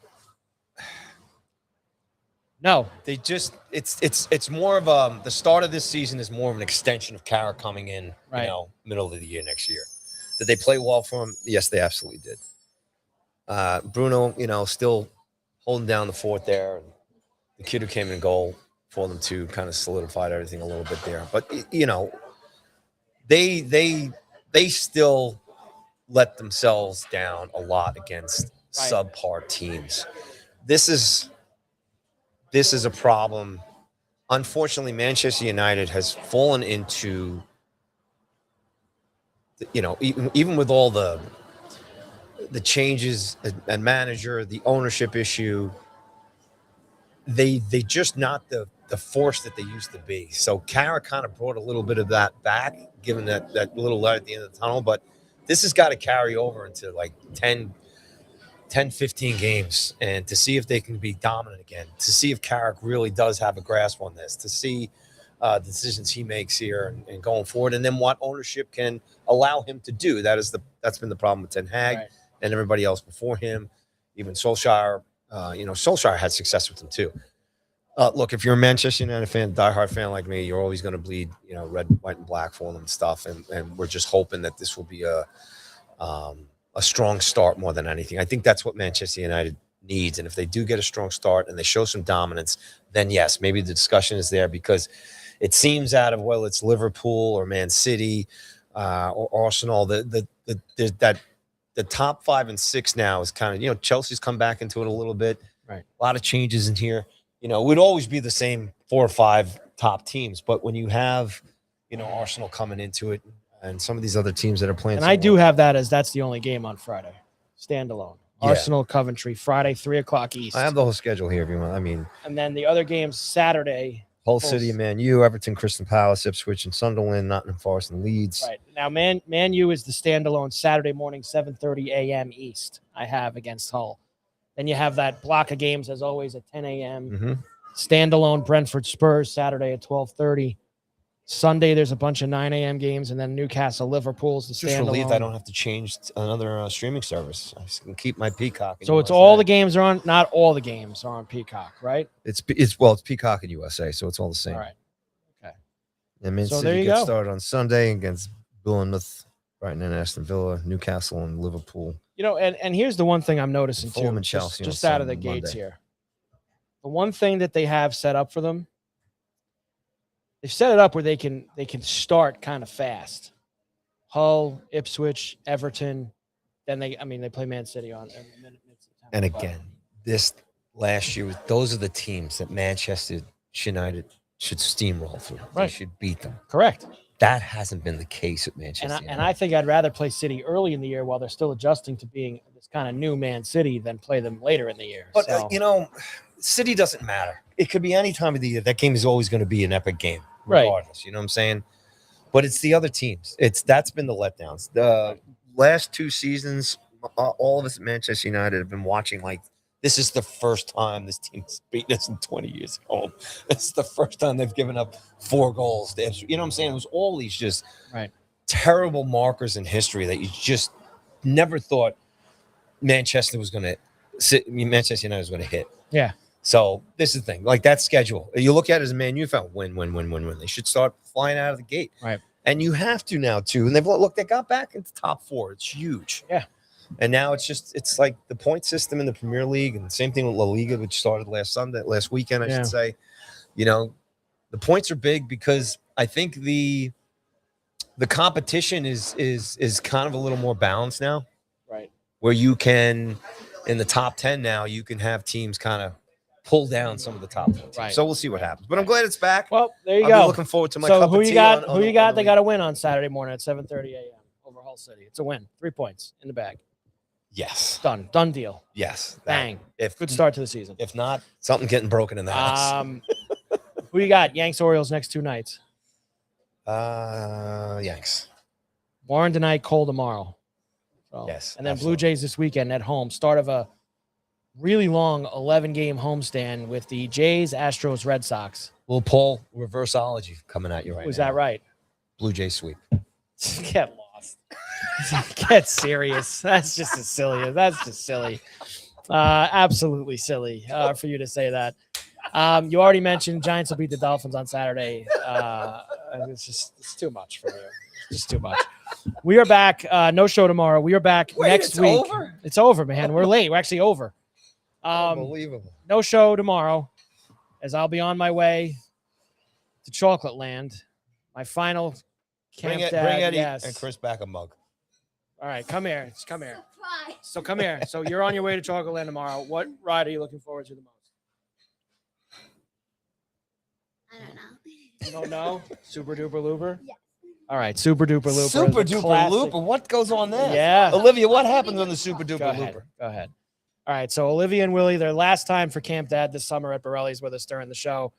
No. they just it's more of the start of this season is more of an extension of Carrick coming in, Right. middle of the year next year. Did they play well for him? Yes, they absolutely did. Bruno, still holding down the fort there. The kid who came in goal for them too kind of solidified everything a little bit there. But they still let themselves down a lot against subpar teams. This is a problem. Unfortunately, Manchester United has fallen into, even with all the changes and manager, the ownership issue, they just not the force that they used to be. So Carrick kind of brought a little bit of that back, given that little light at the end of the tunnel. But this has got to carry over into like 10, 15 games, and to see if they can be dominant again, to see if Carrick really does have a grasp on this, to see the decisions he makes here and going forward, and then what ownership can allow him to do. That's been the problem with Ten Hag and everybody else before him, even Solskjaer. Solskjaer had success with him too. Look, if you're a Manchester United fan, diehard fan like me, you're always going to bleed, red, white, and black for them and stuff, and we're just hoping that this will be a strong start more than anything. I think that's what Manchester United needs. And if they do get a strong start and they show some dominance, then yes, maybe the discussion is there, because it seems out of, well, it's Liverpool or Man City or Arsenal. The top 5 and 6 now is kind of, Chelsea's come back into it a little bit. Right. A lot of changes in here. It would always be the same 4 or 5 top teams. But when you have, Arsenal coming into it, and some of these other teams that are playing. And I do have that as that's the only game on Friday. Standalone. Yeah. Arsenal, Coventry, Friday, 3:00 East. I have the whole schedule here if you want. And then the other games Saturday. Hull City, Man U, Everton, Crystal Palace, Ipswich, and Sunderland, Nottingham Forest, and Leeds. Right. Now, Man U is the standalone Saturday morning, 7:30 a.m. East, I have against Hull. Then you have that block of games, as always, at 10 a.m. Mm-hmm. Standalone Brentford Spurs, Saturday at 12:30. Sunday, there's a bunch of 9 a.m. games, and then Newcastle, Liverpool's the standalone. Just relieved I don't have to change another streaming service. I can keep my Peacock. So it's all the games are on. Not all the games are on Peacock, right? It's Peacock in USA, so it's all the same. All right. Okay. And Man City gets started on Sunday against Bournemouth, Brighton and Aston Villa, Newcastle and Liverpool. And here's the one thing I'm noticing too. Fulham and Chelsea just out of the gates here. The one thing that they have set up for them. They've set it up where they can start kind of fast. Hull, Ipswich, Everton, then they play Man City on. And again, this last year, those are the teams that Manchester United should steamroll through. Right. They should beat them. Correct. That hasn't been the case at Manchester United. And I think I'd rather play City early in the year while they're still adjusting to being this kind of new Man City than play them later in the year. But, City doesn't matter. It could be any time of the year. That game is always going to be an epic game, regardless. Right. You know what I'm saying? But it's the other teams. That's been the letdowns. The last 2 seasons, all of us at Manchester United have been watching like this is the first time this team's beaten us in 20 years at home. This is the first time they've given up 4 goals. You know what I'm saying? It was all these just terrible markers in history that you just never thought Manchester United was going to hit. Yeah. So this is the thing, like that schedule. You look at it as a Man U fan, win. They should start flying out of the gate, right? And you have to now too. And they got back into top 4. It's huge, yeah. And now it's like the point system in the Premier League, and the same thing with La Liga, which started last weekend, I should say. The points are big because I think the competition is kind of a little more balanced now, right? Where you can, in the top 10 now, you can have teams kind of pull down some of the top 10 teams. Right. So we'll see what happens. But I'm glad it's back. Well, there you go. I'm looking forward to my cup of tea. Who you got? They got to win on Saturday morning at 7:30 a.m. over Hull City. It's a win. 3 points in the bag. Yes. Done deal. Yes. Bang. Good start to the season. If not, something getting broken in the house. Who you got? Yanks, Orioles next 2 nights. Yanks. Warren tonight, Cole tomorrow. So, yes. And then absolutely. Blue Jays this weekend at home. Start of a really long 11-game homestand with the Jays, Astros, Red Sox. Little Paul reverseology coming at you right Was now. that right? Blue Jay sweep. Get lost. Get serious. That's just as silly. That's just silly. Absolutely silly for you to say that. You already mentioned Giants will beat the Dolphins on Saturday. It's too much for you. It's just too much. We are back. No show tomorrow. We are back next week. Over? It's over, man. We're late. We're actually over. Unbelievable. No show tomorrow, as I'll be on my way to Chocolate Land. My final camp Bring dad. Eddie Yes. and Chris back a mug. All right, come here. Come here. So come here. So you're on your way to Chocolate Land tomorrow. What ride are you looking forward to the most? I don't know. You don't know? Super Duper Looper? Yes. All right, Super Duper Looper. Super is a Duper classic. Looper. What goes on there? Yeah. Olivia, what happens on the Super Go Duper ahead. Looper? Go ahead. All right, so Olivia and Willie, their last time for Camp Dad this summer at Borrelli's with us during the show.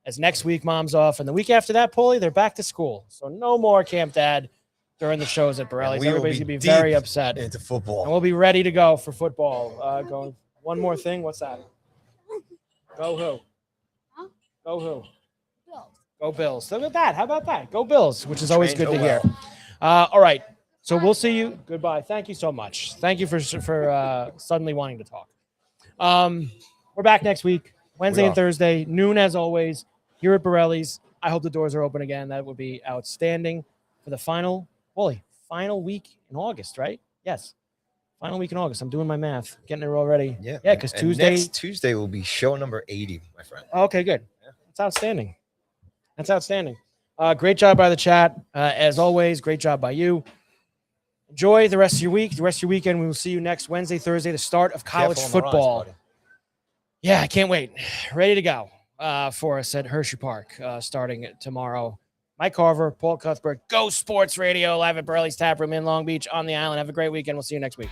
As next week, Mom's off. And the week after that, Paulie, they're back to school. So no more Camp Dad during the shows at Borrelli's. Everybody's going to be very upset. Into football. And we'll be ready to go for football. Going. One more thing. What's that? Go who? Huh? Go who? Bills. Go Bills. Look at that. How about that? Go Bills, which is always good to Trained hear. well. All right. So we'll see you. Goodbye. Thank you so much. Thank you for suddenly wanting to talk. We're back next week, Wednesday and Thursday, noon as always, here at Borrelli's. I hope the doors are open again. That would be outstanding for the final week in August, right? Yes. Final week in August. I'm doing my math, getting it already. Yeah. Yeah, because And Tuesday. next Tuesday will be show number 80, my friend. Okay, good. That's outstanding. That's outstanding. Great job by the chat. As always, great job by you. Enjoy the rest of your week, the rest of your weekend. We will see you next Wednesday, Thursday, the start of college Careful on the football. rise, buddy. Yeah, I can't wait. Ready to go for us at Hershey Park starting tomorrow. Mike Carver, Paul Cuthbert, Go Sports Radio, live at Borrelli's Taproom in Long Beach on the island. Have a great weekend. We'll see you next week.